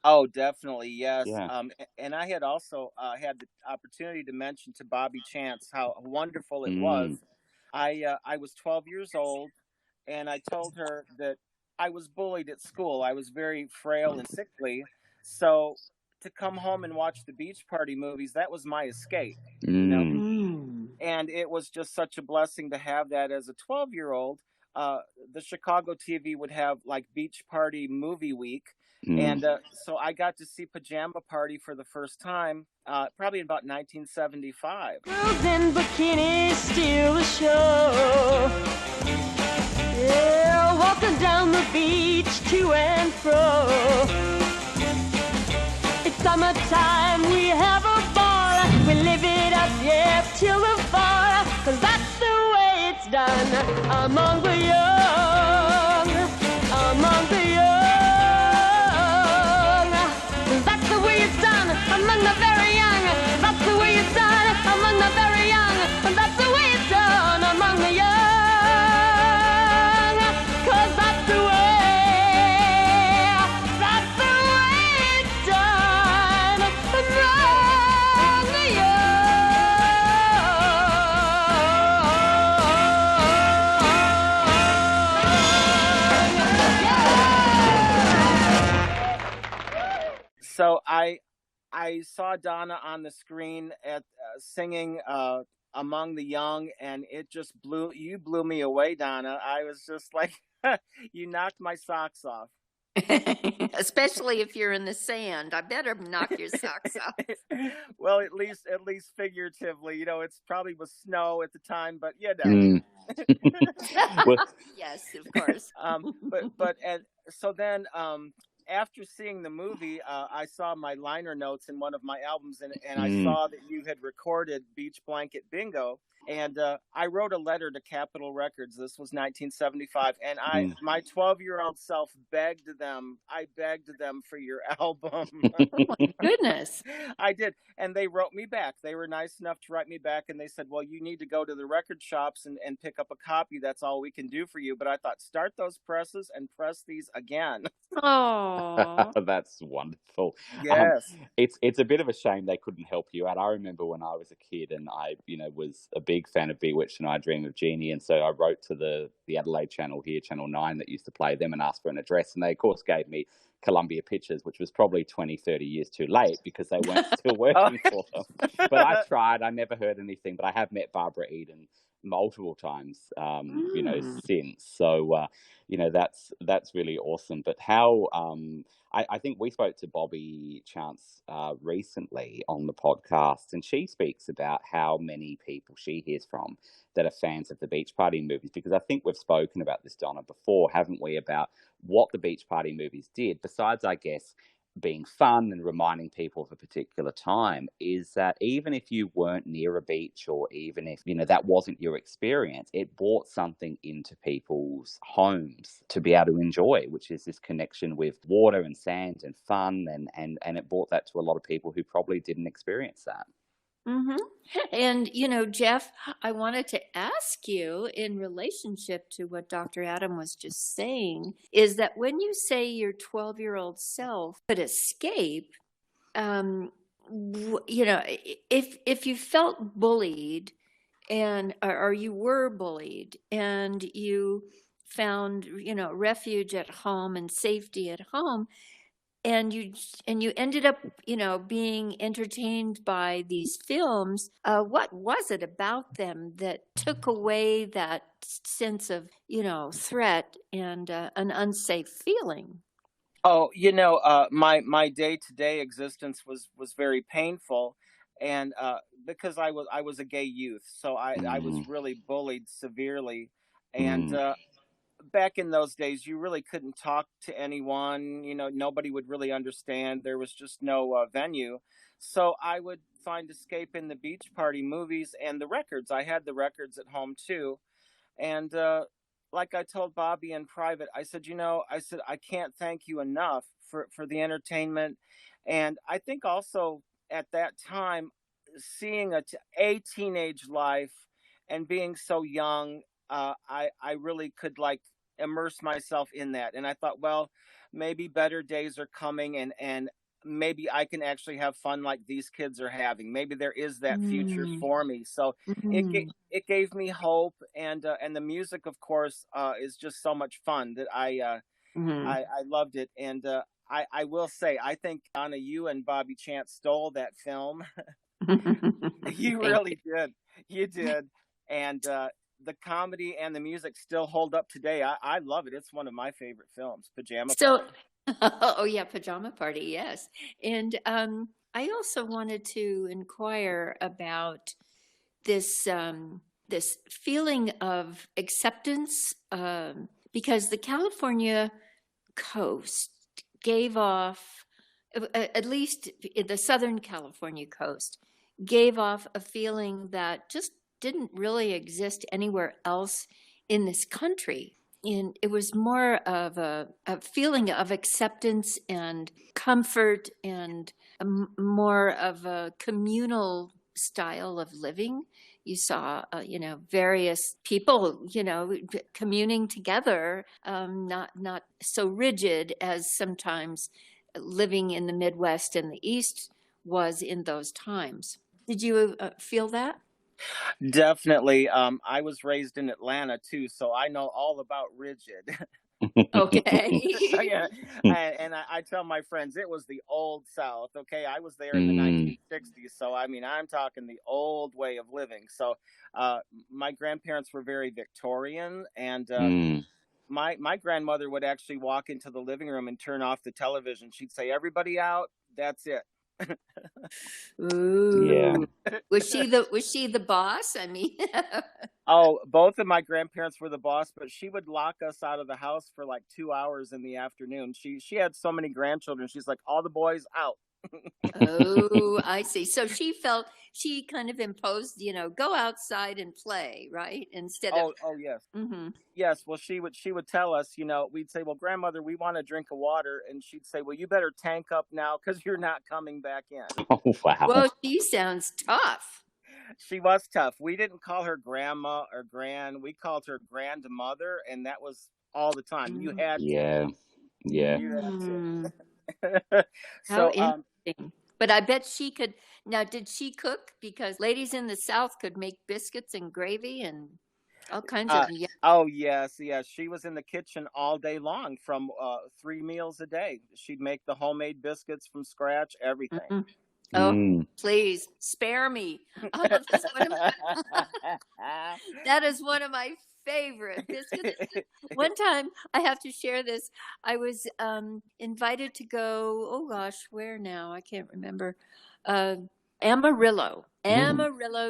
Oh, definitely, yes. Yeah. And I had also had the opportunity to mention to Bobby Chance how wonderful it was. I was 12 years old, and I told her that I was bullied at school. I was very frail and sickly, so to come home and watch the beach party movies, that was my escape. And it was just such a blessing to have that as a 12-year-old. The Chicago TV would have like beach party movie week. And so I got to see Pajama Party for the first time, probably in about 1975. Girls in bikinis steal the show. Yeah, walking down the beach to and fro. It's summertime, we have a ball. We live it up, yeah, till the fall. 'Cause that's the way it's done among the young, among the young. Among the very young, that's the way it's done. Among the very young, that's the way it's done. Among the young, 'cause that's the way it's done. Among the young. So I saw Donna on the screen at singing Among the Young, and it just blew me away, Donna. I was just like, you knocked my socks off. Especially if you're in the sand. I better knock your socks off. Well, at least figuratively, it's probably was snow at the time, but Yes, of course. but and so then after seeing the movie, I saw my liner notes in one of my albums, and I saw that you had recorded Beach Blanket Bingo. And I wrote a letter to Capitol Records. This was 1975, and my 12-year-old self begged them. I begged them for your album. Oh my goodness. I did, and they wrote me back. They were nice enough to write me back, and they said, "Well, you need to go to the record shops and pick up a copy. That's all we can do for you." But I thought, start those presses and press these again. Oh, That's wonderful. Yes. It's a bit of a shame they couldn't help you out. I remember when I was a kid and I, was a big fan of Bewitched and I Dream of Jeannie, and so I wrote to the Adelaide channel here, Channel 9, that used to play them, and asked for an address, and they of course gave me Columbia Pictures, which was probably 20, 30 years too late because they weren't still working for them. But I tried. I never heard anything, but I have met Barbara Eden multiple times, since. So, that's really awesome. But how, I think we spoke to Bobby Chance recently on the podcast, and she speaks about how many people she hears from that are fans of the Beach Party movies, because I think we've spoken about this, Donna, before, haven't we, about what the Beach Party movies did, besides, I guess, being fun and reminding people of a particular time, is that even if you weren't near a beach, or even if that wasn't your experience, it brought something into people's homes to be able to enjoy, which is this connection with water and sand and fun, and it brought that to a lot of people who probably didn't experience that. Mm-hmm. And, Jeff, I wanted to ask you, in relationship to what Dr. Adam was just saying, is that when you say your 12-year-old self could escape, if you felt bullied or you were bullied and you found, refuge at home and safety at home, and you ended up, being entertained by these films, what was it about them that took away that sense of, threat and an unsafe feeling? Oh, my day-to-day existence was very painful, and because I was a gay youth, so I was really bullied severely, and back in those days, you really couldn't talk to anyone. Nobody would really understand. There was just no venue. So I would find escape in the Beach Party movies and the records. I had the records at home too. And like I told Bobby in private, I said, I can't thank you enough for the entertainment. And I think also at that time, seeing a teenage life and being so young, I really could immerse myself in that. And I thought, well, maybe better days are coming, and maybe I can actually have fun like these kids are having. Maybe there is that future for me. So it gave me hope, and the music, of course, is just so much fun that I loved it. And I will say, I think, Donna, you and Bobby Chance stole that film. You really did. You did. And the comedy and the music still hold up today. I love it. It's one of my favorite films, Pajama Party. Oh yeah, Pajama Party, yes. And I also wanted to inquire about this this feeling of acceptance, because the California coast gave off, at least the Southern California coast, gave off a feeling that just didn't really exist anywhere else in this country. And it was more of a feeling of acceptance and comfort, and more of a communal style of living. You saw, various people, communing together, not so rigid as sometimes living in the Midwest and the East was in those times. Did you feel that? Definitely. I was raised in Atlanta too, so I know all about rigid. Okay. Yeah. And I tell my friends it was the old South. Okay, I was there in the 1960s, so I mean, I'm talking the old way of living. So my grandparents were very Victorian, and my grandmother would actually walk into the living room and turn off the television. She'd say, "Everybody out, that's it." Ooh. Was she the boss? I mean, Oh, both of my grandparents were the boss, but she would lock us out of the house for like 2 hours in the afternoon. She had so many grandchildren. She's like, all the boys out. oh, I see. So she kind of imposed, go outside and play, right? Instead of, Oh yes. hmm Yes, well, she would tell us, we'd say, well, grandmother, we want a drink of water. And she'd say, well, you better tank up now because you're not coming back in. Oh, wow. Well, she sounds tough. She was tough. We didn't call her grandma or gran. We called her grandmother. And that was all the time. You had to. Yeah. Yeah. You had Mm, to. how So, interesting. But I bet she could. Now, did she cook? Because ladies in the South could make biscuits and gravy and all kinds of. Yeah. oh, yes. She was in the kitchen all day long from 3 meals a day. She'd make the homemade biscuits from scratch, everything. Mm-mm. Oh, Mm. please spare me. Oh, that is one of my favorite biscuits. One time, I have to share this. I was invited to go, oh gosh, where now? I can't remember. Amarillo,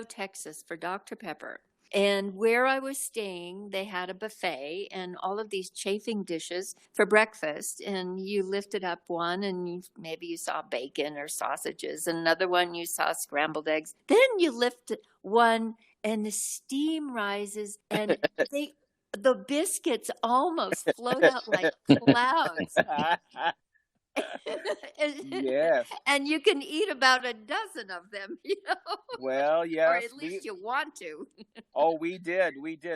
Texas for Dr. Pepper. And where I was staying, they had a buffet and all of these chafing dishes for breakfast. And you lifted up one and maybe you saw bacon or sausages. Another one you saw scrambled eggs. Then you lift one and the steam rises and the biscuits almost float out like clouds. Yes. And you can eat about a dozen of them, Well, or yes. at least you want to. Oh, we did.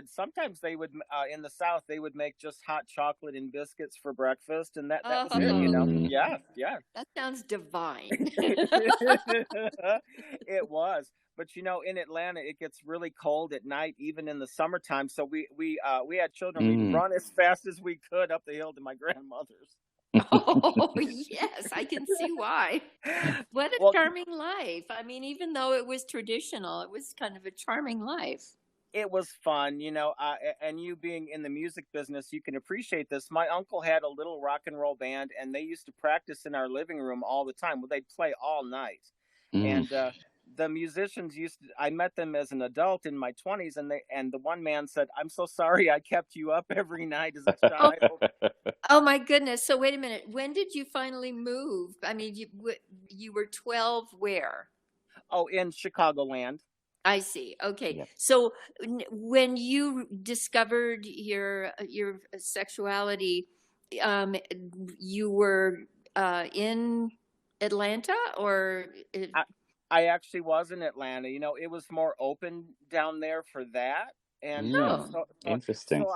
Sometimes they would, in the South, they would make just hot chocolate and biscuits for breakfast. And that was it, Mm. Yeah. That sounds divine. It was. But in Atlanta, it gets really cold at night, even in the summertime. So we had children. We'd run as fast as we could up the hill to my grandmother's. Oh, yes, I can see why. What a Well, charming life. I mean, even though it was traditional, it was kind of a charming life. it was fun, and you being in the music business, you can appreciate this. My uncle had a little rock and roll band, and they used to practice in our living room all the time. Well, they'd play all night. Mm. And the musicians I met them as an adult in my 20s, and the one man said, I'm so sorry I kept you up every night as a child. Oh my goodness. So wait a minute. When did you finally move? I mean, you were 12 where? Oh, in Chicagoland. I see. Okay. Yep. So when you discovered your sexuality, you were in Atlanta or I actually was in Atlanta. It was more open down there for that. And Interesting. So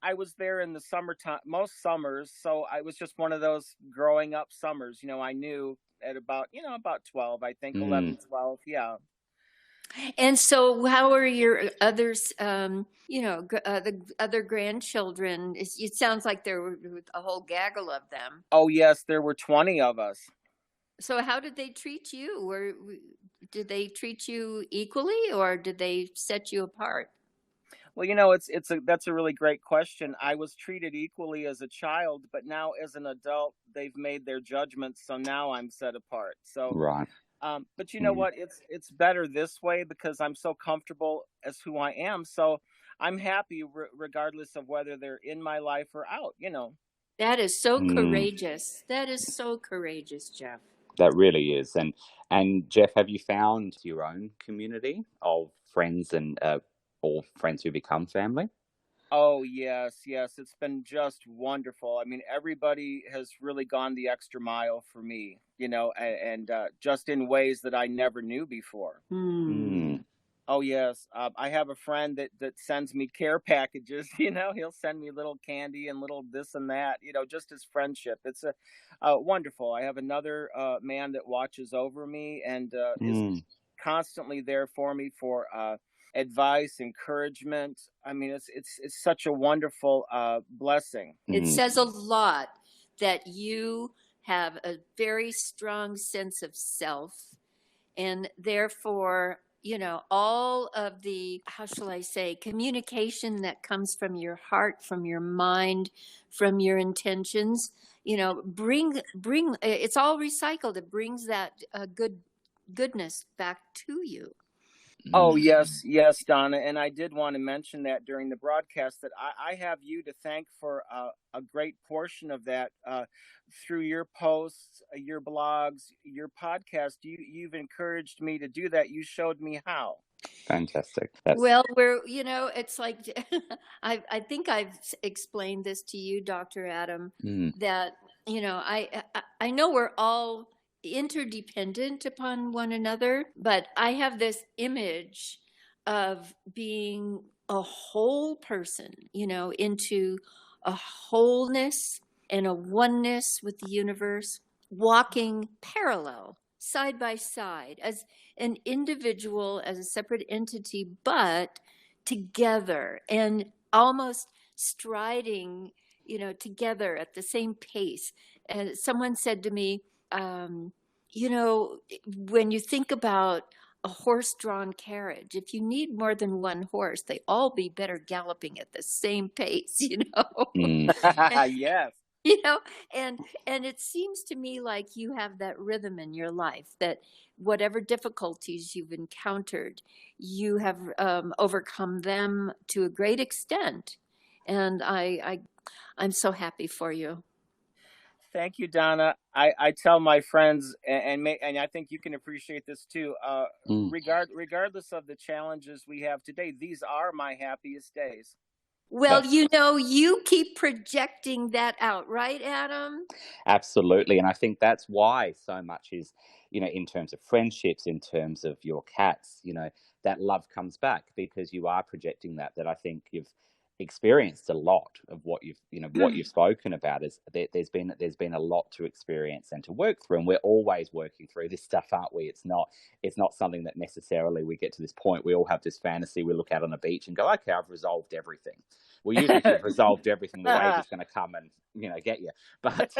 I was there in the summertime, most summers. So I was just one of those growing up summers. I knew at about 12, I think 11, 12. Yeah. And so how are your others, the other grandchildren? It sounds like there were a whole gaggle of them. Oh, yes, there were 20 of us. So how did they treat you? Or did they treat you equally or did they set you apart? Well, that's a really great question. I was treated equally as a child, but now as an adult, they've made their judgments. So now I'm set apart. So, Right. but you know what? It's better this way because I'm so comfortable as who I am. So I'm happy regardless of whether they're in my life or out, That is so courageous. That is so courageous, Jeff. That really is. And Jeff, have you found your own community of friends and or friends who become family? Oh, yes. It's been just wonderful. I mean, everybody has really gone the extra mile for me, and just in ways that I never knew before. Oh, yes. I have a friend that sends me care packages, he'll send me little candy and little this and that, just as friendship. It's wonderful. I have another man that watches over me and is constantly there for me for advice, encouragement. I mean, it's such a wonderful blessing. It says a lot that you have a very strong sense of self, and therefore, all of the, how shall I say, communication that comes from your heart, from your mind, from your intentions, bring, it's all recycled. It brings that goodness back to you. Oh, yes, Donna. And I did want to mention that during the broadcast that I have you to thank for a great portion of that through your posts, your blogs, your podcast. You've encouraged me to do that. You showed me how. Fantastic. Well, it's like, I think I've explained this to you, Dr. Adam, that, I know we're all interdependent upon one another, but I have this image of being a whole person, into a wholeness and a oneness with the universe, walking parallel, side by side, as an individual, as a separate entity, but together and almost striding, together at the same pace. And someone said to me, when you think about a horse-drawn carriage, if you need more than one horse, they all be better galloping at the same pace, Yes. And it seems to me like you have that rhythm in your life, that whatever difficulties you've encountered, you have overcome them to a great extent. And I'm so happy for you. Thank you, Donna. I tell my friends, and I think you can appreciate this too. Regardless of the challenges we have today, these are my happiest days. Well, you keep projecting that out, right, Adam? Absolutely. And I think that's why so much is, in terms of friendships, in terms of your cats, that love comes back, because you are projecting that I think you've experienced a lot of what you've spoken about. Is there's been a lot to experience and to work through, and we're always working through this stuff, aren't we? It's not something that necessarily we get to this point. We all have this fantasy. We look out on the beach and go, okay, I've resolved everything. Well, usually if you've resolved everything, the wave is going to come and get you. But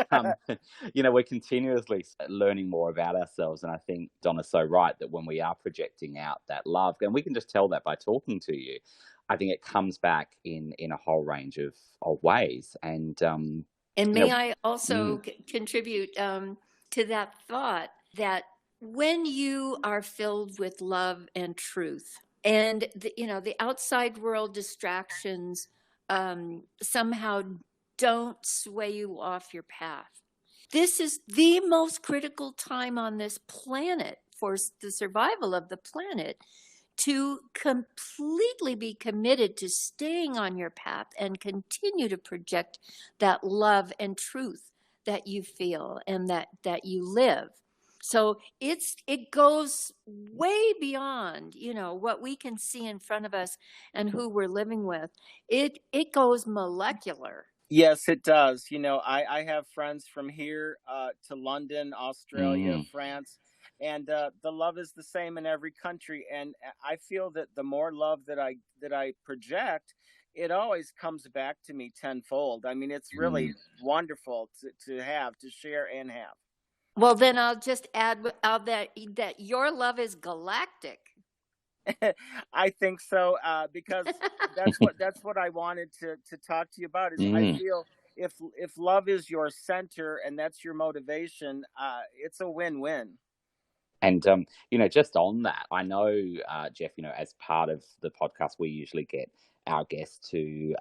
we're continuously learning more about ourselves, and I think Donna's so right that when we are projecting out that love, and we can just tell that by talking to you, I think it comes back in a whole range of ways. And may I also contribute to that thought, that when you are filled with love and truth, and the outside world distractions somehow don't sway you off your path, this is the most critical time on this planet for the survival of the planet, to completely be committed to staying on your path and continue to project that love and truth that you feel and that you live. So it goes way beyond, what we can see in front of us and who we're living with. It goes molecular. Yes, it does. I have friends from here to London, Australia, France. And the love is the same in every country. And I feel that the more love that I project, it always comes back to me tenfold. I mean, it's really wonderful to have, to share and have. Well, then I'll just add that your love is galactic. I think so, because that's what I wanted to talk to you about. Is I feel if love is your center and that's your motivation, it's a win-win. And, just on that, I know, Jeff, as part of the podcast, we usually get our guests to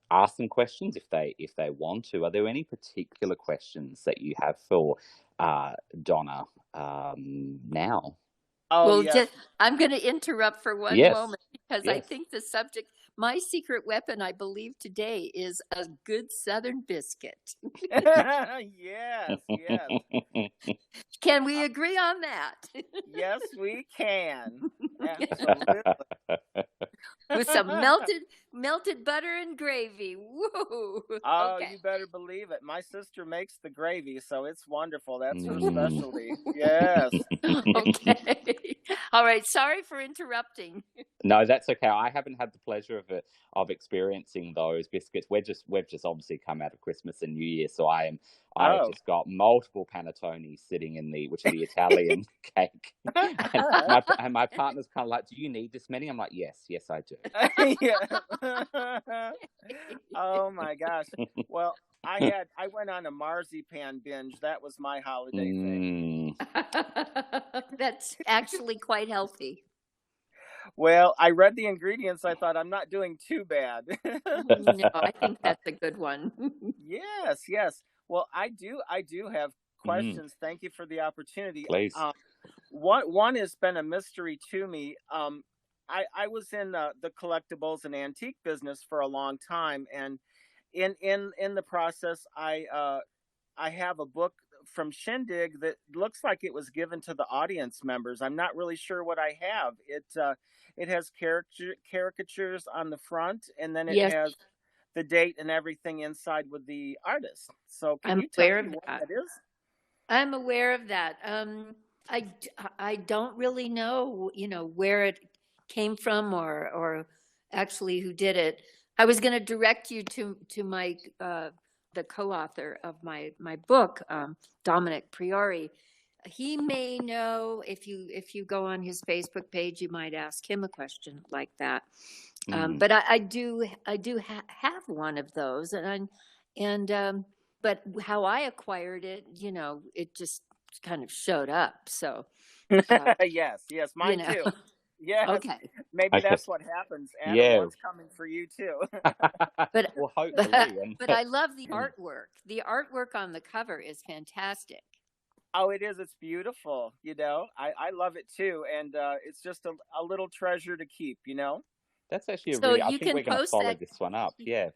ask them questions if they want to. Are there any particular questions that you have for Donna now? Oh, well, yes. I'm going to interrupt for one moment, because I think the subject, my secret weapon, I believe today, is a good Southern biscuit. Yes. Can we agree on that? Yes, we can. Absolutely. With some melted butter and gravy. Woo! Oh, okay. You better believe it. My sister makes the gravy, so it's wonderful. That's her specialty. Yes. Okay. All right. Sorry for interrupting. No, that's okay. I haven't had the pleasure of experiencing those biscuits. We've just obviously come out of Christmas and New Year, so I've just got multiple panettone sitting in which is the Italian cake. And my partner's kind of like, "Do you need this many?" I'm like, yes, I do. Oh my gosh. Well, I went on a marzipan binge. That was my holiday thing. That's actually quite healthy. Well, I read the ingredients. I thought I'm not doing too bad. No, I think that's a good one. Yes, yes. Well, I do have questions. Thank you for the opportunity. Please. One has been a mystery to me. I was in the collectibles and antique business for a long time, and in the process, I have a book from Shindig that looks like it was given to the audience members. I'm not really sure what I have. It has caricatures on the front, and then it Yes. has the date and everything inside with the artist. So can I'm you tell aware me of what that. that is? I'm aware of that. I don't really know, where it came from or actually who did it. I was going to direct you to my the co-author of my book, Dominic Priori. He may know. If you go on his Facebook page, you might ask him a question like that. But I do have one of those, but how I acquired it, it just kind of showed up. So Yes, mine too. Yes. okay. Maybe Okay. that's what happens. Adam, Yeah. one's coming for you too. But well, hopefully. but I love the artwork. The artwork on the cover is fantastic. Oh, it is. It's beautiful. I love it too, and it's just a little treasure to keep. That's actually So I you think can we're going to post follow that. this one up. Yeah.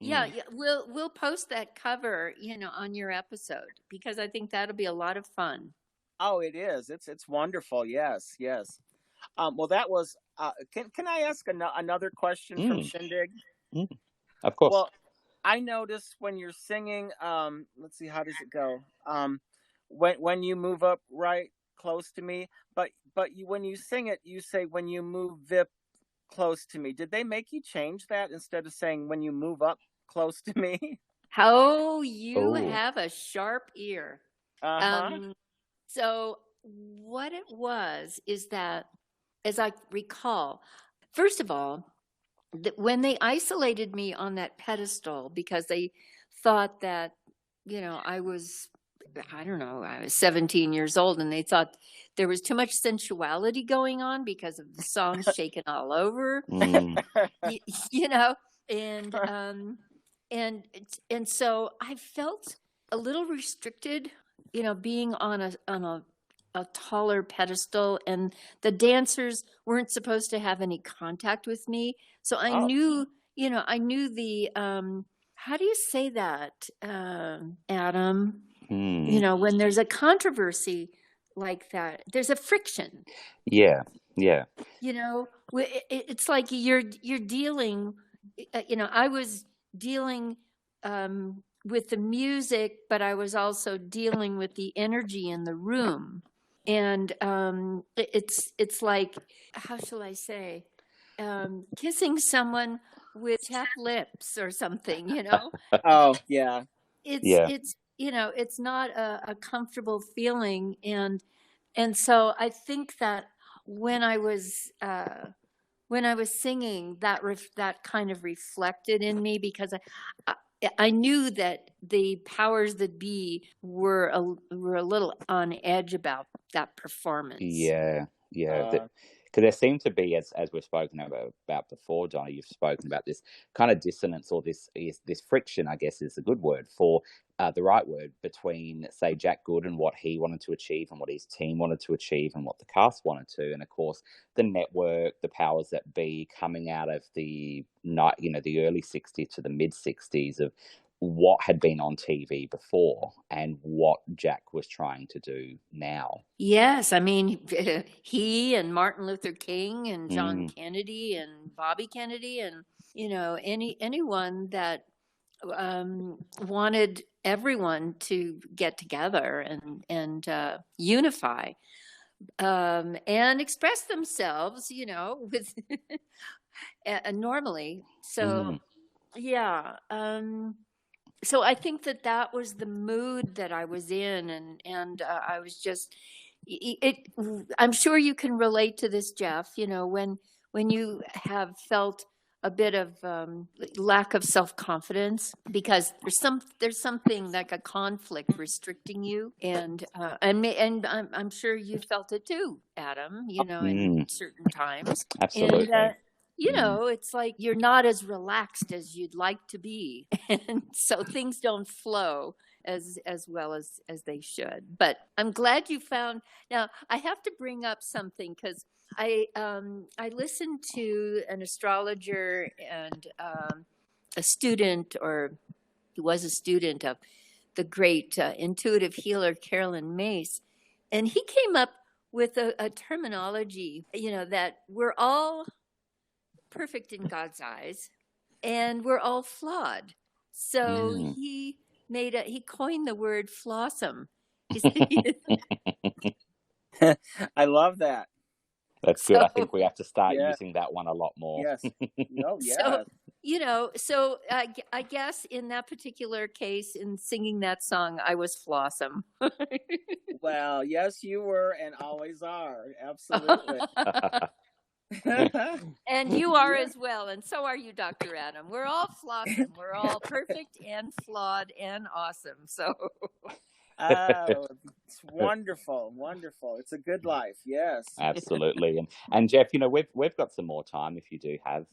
Yeah, we'll post that cover, on your episode, because I think that'll be a lot of fun. Oh, it is. It's wonderful. Yes, yes. Well, that was. Can I ask another question from Shindig? Of course. Well, I notice when you're singing. Let's see, how does it go? When you move up right close to me, but when you sing it, you say when you move vip close to me. Did they make you change that instead of saying when you move up close to me? How you have a sharp ear. So what it was is that, as I recall, first of all, when they isolated me on that pedestal because they thought that, I was 17 years old, and they thought there was too much sensuality going on because of the song Shaken All Over, and so I felt a little restricted, being on a taller pedestal, and the dancers weren't supposed to have any contact with me. So I knew the, how do you say that, Adam? When there's a controversy like that, there's a friction. Yeah. It's like you're dealing, I was dealing with the music, but I was also dealing with the energy in the room. And it's like, how shall I say, kissing someone with chapped lips or something, Oh, yeah. It's not a comfortable feeling, and so I think that when I was singing, that kind of reflected in me, because I knew that the powers that be were a little on edge about that performance. Yeah. Because there seemed to be, as we've spoken about before, Donna, you've spoken about this kind of dissonance, or this friction, I guess is a good word for the right word, between, say, Jack Good and what he wanted to achieve and what his team wanted to achieve and what the cast wanted to, and of course the network, the powers that be, coming out of the early 60s to the mid 60s, of what had been on TV before and what Jack was trying to do now. Yes, I mean, he and Martin Luther King and John Kennedy and Bobby Kennedy, and anyone that wanted everyone to get together and unify and express themselves, with normally. So yeah. So I think that was the mood that I was in, and I was just, I'm sure you can relate to this, Jeff, when you have felt a bit of lack of self-confidence because there's something like a conflict restricting you, and I'm sure you felt it too, Adam. In certain times, Absolutely. and it's like you're not as relaxed as you'd like to be, and so things don't flow as well as they should. But I'm glad you found. Now I have to bring up something because I listened to an astrologer and a student, or he was a student of the great intuitive healer Carolyn Mace, and he came up with a terminology, that we're all perfect in God's eyes, and we're all flawed. So he coined the word flossom. I love that. That's good. I think we have to start using that one a lot more. Yes. Oh, yeah. So I guess in that particular case, in singing that song, I was flossom. Well, yes, you were and always are. Absolutely. And you are as well, and so are you, Dr. Adam. We're all flossom. We're all perfect and flawed and awesome. So oh, it's wonderful, wonderful. It's a good life. Yes, absolutely. And Jeff, we've got some more time if you do have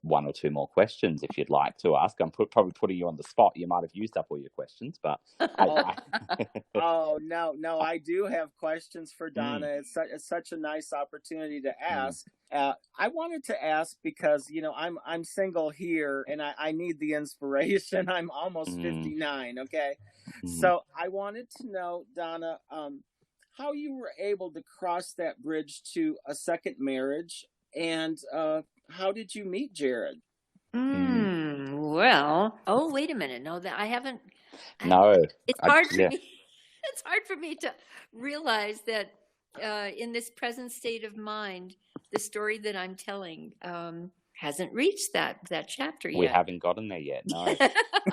one or two more questions if you'd like to ask. I'm probably putting you on the spot. You might have used up all your questions, but oh no, I do have questions for Donna. It's such a nice opportunity to ask. I wanted to ask because I'm single here and I need the inspiration. I'm almost 59. Okay, so I wanted to know, Donna, how you were able to cross that bridge to a second marriage, and how did you meet Jared? Well, wait a minute. No, that I haven't. No, it's hard for me. It's hard for me to realize that in this present state of mind, the story that I'm telling hasn't reached that chapter yet. We haven't gotten there yet. No.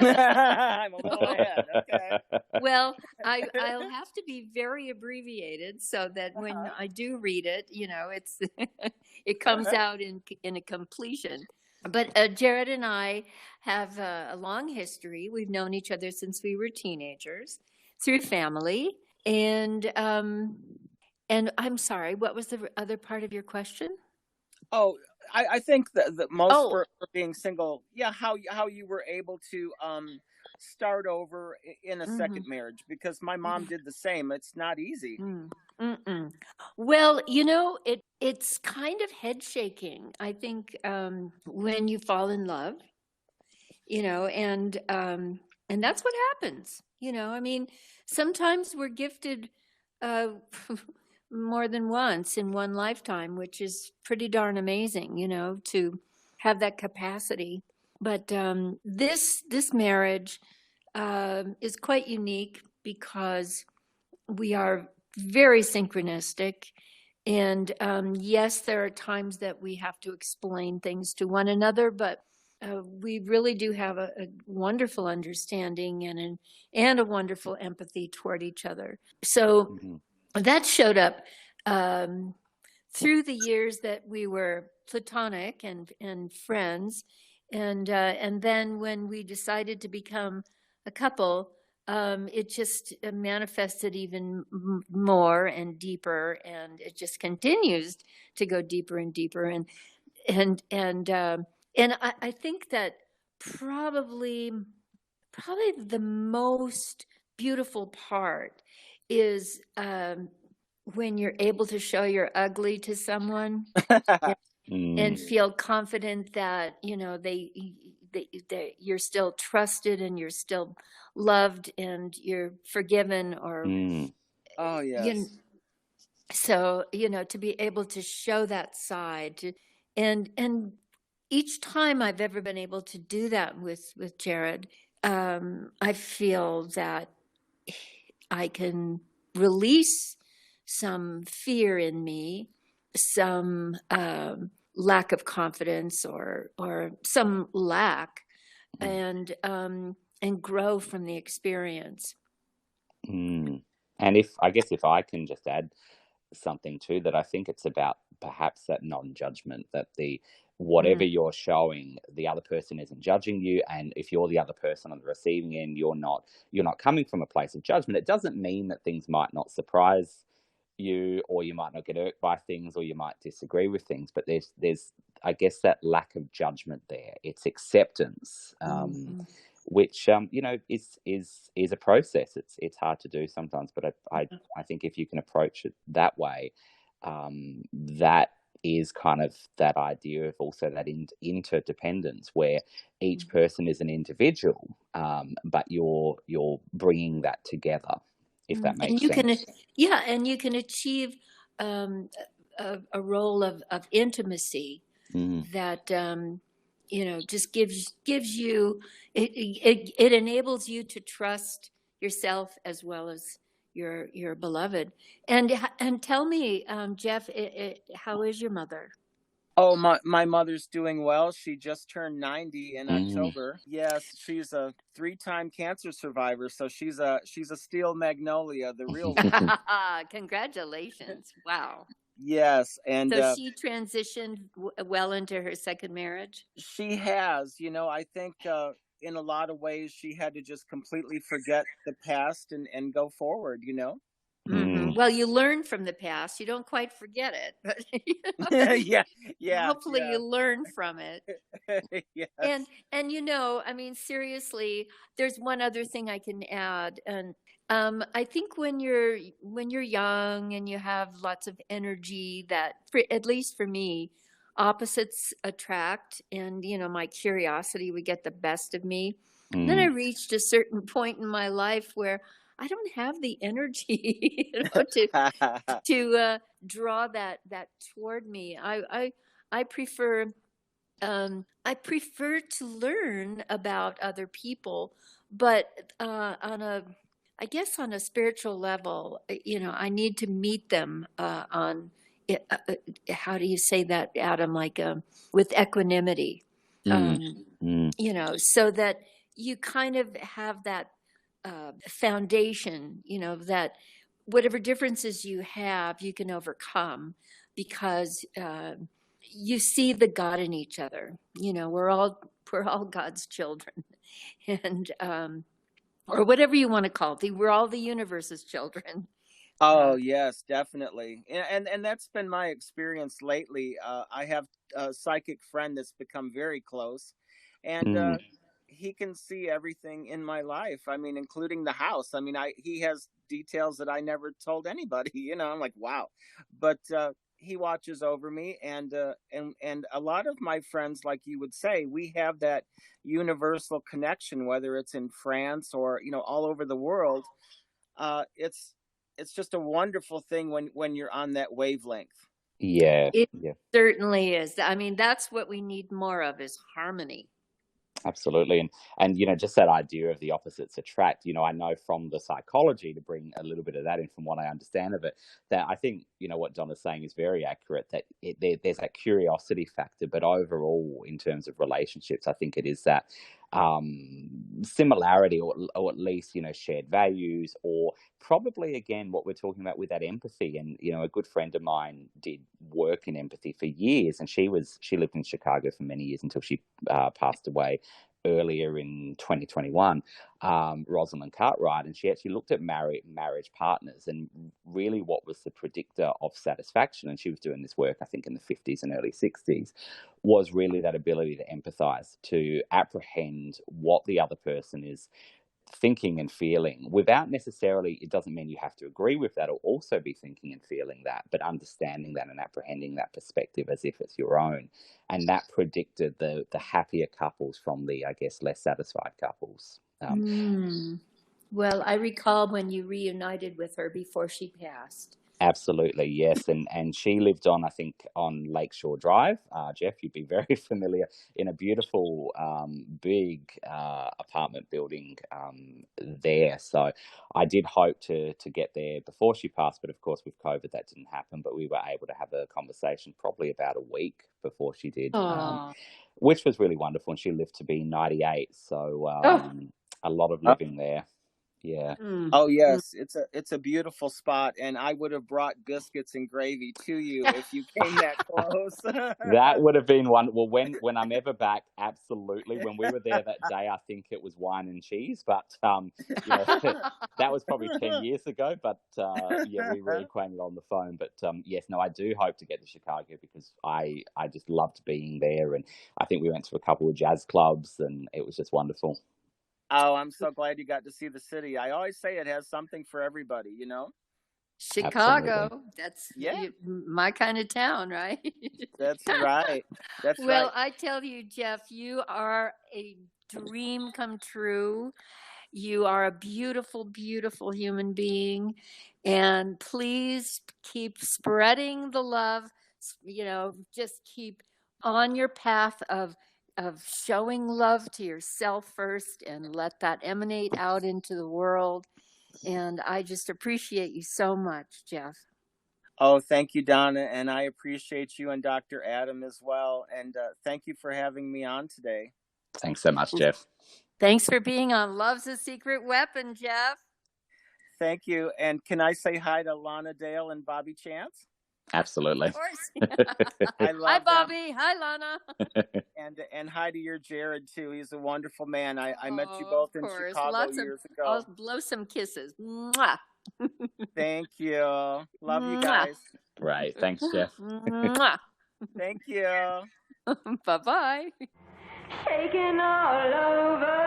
I'm a little ahead. Okay. Well, I'll have to be very abbreviated so that when I do read it, it's it comes out in a completion. But Jared and I have a long history. We've known each other since we were teenagers through family. And I'm sorry, what was the other part of your question? Oh, I think that most for being single, how you were able to start over in a second marriage, because my mom did the same. It's not easy. Well, it's kind of head shaking. I think when you fall in love, and that's what happens. I mean, sometimes we're gifted more than once in one lifetime, which is pretty darn amazing, to have that capacity. But this marriage is quite unique because we are very synchronistic. And yes, there are times that we have to explain things to one another, but we really do have a wonderful understanding and a wonderful empathy toward each other. So that showed up through the years that we were platonic and friends, and then when we decided to become a couple, it just manifested even more and deeper, and it just continues to go deeper and deeper. And I think that probably the most beautiful part is when you're able to show your ugly to someone and feel confident that you're still trusted and you're still loved and you're forgiven, or oh yes. So to be able to show that side, and each time I've ever been able to do that with Jared, I feel that I can release some fear in me, some lack of confidence or some lack, and grow from the experience. And if I can just add something too, that I think it's about perhaps that non-judgment, that whatever you're showing, the other person isn't judging you, and if you're the other person on the receiving end, you're not coming from a place of judgment. It doesn't mean that things might not surprise you, or you might not get irked by things, or you might disagree with things, but there's I guess that lack of judgment there. It's acceptance, which is a process. It's hard to do sometimes, but I think if you can approach it that way, that is kind of that idea of also that interdependence, where each person is an individual, but you're bringing that together, if that makes sense. And you can achieve a role of intimacy that just gives you it enables you to trust yourself as well as your beloved. And tell me, Jeff, how is your mother? Oh, my mother's doing well. She just turned 90 in October. Yes, she's a 3-time cancer survivor, so she's a steel magnolia, the real one. Congratulations. Wow. Yes, and so she transitioned well into her second marriage? She has. I think in a lot of ways she had to just completely forget the past and go forward, Well, you learn from the past. You don't quite forget it, but yeah. Hopefully you learn from it. Yes. And I mean, seriously, there's one other thing I can add. And I think when you're young and you have lots of energy, that at least for me, opposites attract, and my curiosity would get the best of me. Then I reached a certain point in my life where I don't have the energy, to draw that toward me. I prefer to learn about other people, but I guess on a spiritual level, I need to meet them on how do you say that, Adam? Like with equanimity, so that you kind of have that foundation, that whatever differences you have, you can overcome, because you see the God in each other. We're all God's children, and or whatever you want to call it. We're all the universe's children. Oh, yes, definitely. And that's been my experience lately. I have a psychic friend that's become very close, and he can see everything in my life. I mean, including the house. I mean, he has details that I never told anybody. I'm like, wow. But he watches over me, and a lot of my friends, like you would say, we have that universal connection, whether it's in France or all over the world. It's just a wonderful thing when you're on that wavelength. Yeah, it certainly is. I mean, that's what we need more of, is harmony. Absolutely. And just that idea of the opposites attract, I know from the psychology, to bring a little bit of that in from what I understand of it, that I think, what Donna's saying is very accurate, that there's that curiosity factor, but overall, in terms of relationships, I think it is that similarity, or at least, shared values, or probably, again, what we're talking about with that empathy. And, a good friend of mine did work in empathy for years, and she lived in Chicago for many years until she passed away earlier in 2021, Rosalind Cartwright, and she actually looked at marriage partners and really what was the predictor of satisfaction. And she was doing this work, I think, in the 50s and early 60s, was really that ability to empathize, to apprehend what the other person is thinking and feeling, without necessarily, it doesn't mean you have to agree with that or also be thinking and feeling that, but understanding that and apprehending that perspective as if it's your own. And that predicted the happier couples from the, I guess, less satisfied couples. Well, I recall when you reunited with her before she passed. Absolutely, yes. And she lived on, I think, on Lakeshore Drive. Jeff, you'd be very familiar, in a beautiful, big apartment building there. So I did hope to get there before she passed, but of course with COVID that didn't happen. But we were able to have a conversation probably about a week before she did, which was really wonderful. And she lived to be 98, so a lot of living there. Yeah. Oh yes, it's a beautiful spot, and I would have brought biscuits and gravy to you if you came that close. That would have been one. Well, when I'm ever back, absolutely. When we were there that day, I think it was wine and cheese, but that was probably 10 years ago. But yeah, we reacquainted on the phone. But yes, no, I do hope to get to Chicago because I just loved being there, and I think we went to a couple of jazz clubs, and it was just wonderful. Oh, I'm so glad you got to see the city. I always say it has something for everybody, Chicago, Absolutely. that's Yeah. my kind of town, right? That's right. That's Well, right. I tell you, Jeff, you are a dream come true. You are a beautiful, beautiful human being. And please keep spreading the love, just keep on your path of showing love to yourself first and let that emanate out into the world. And I just appreciate you so much, Jeff. Oh, thank you, Donna, and I appreciate you and Dr. Adam as well. And thank you for having me on today. Thanks so much, Jeff. Thanks for being on Love's a Secret Weapon, Jeff. Thank you. And can I say hi to Lana Dale and Bobby Chance? Absolutely. Of course. I love Hi, them. Bobby. Hi, Lana. And hi to your Jared too. He's a wonderful man. I met you Oh, both of in course. Chicago years ago. I'll blow some kisses. Mwah. Thank you. Love you Mwah. guys. Great. Thanks, Jeff. Mwah. Thank you. Bye-bye. Taking all over.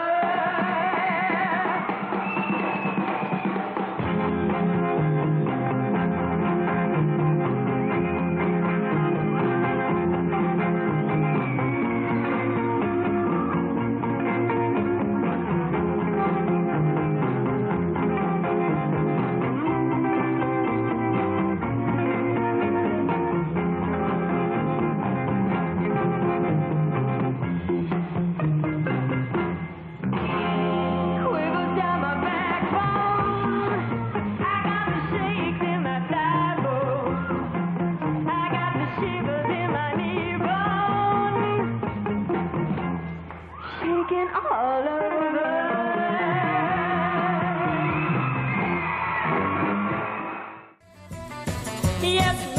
Yes,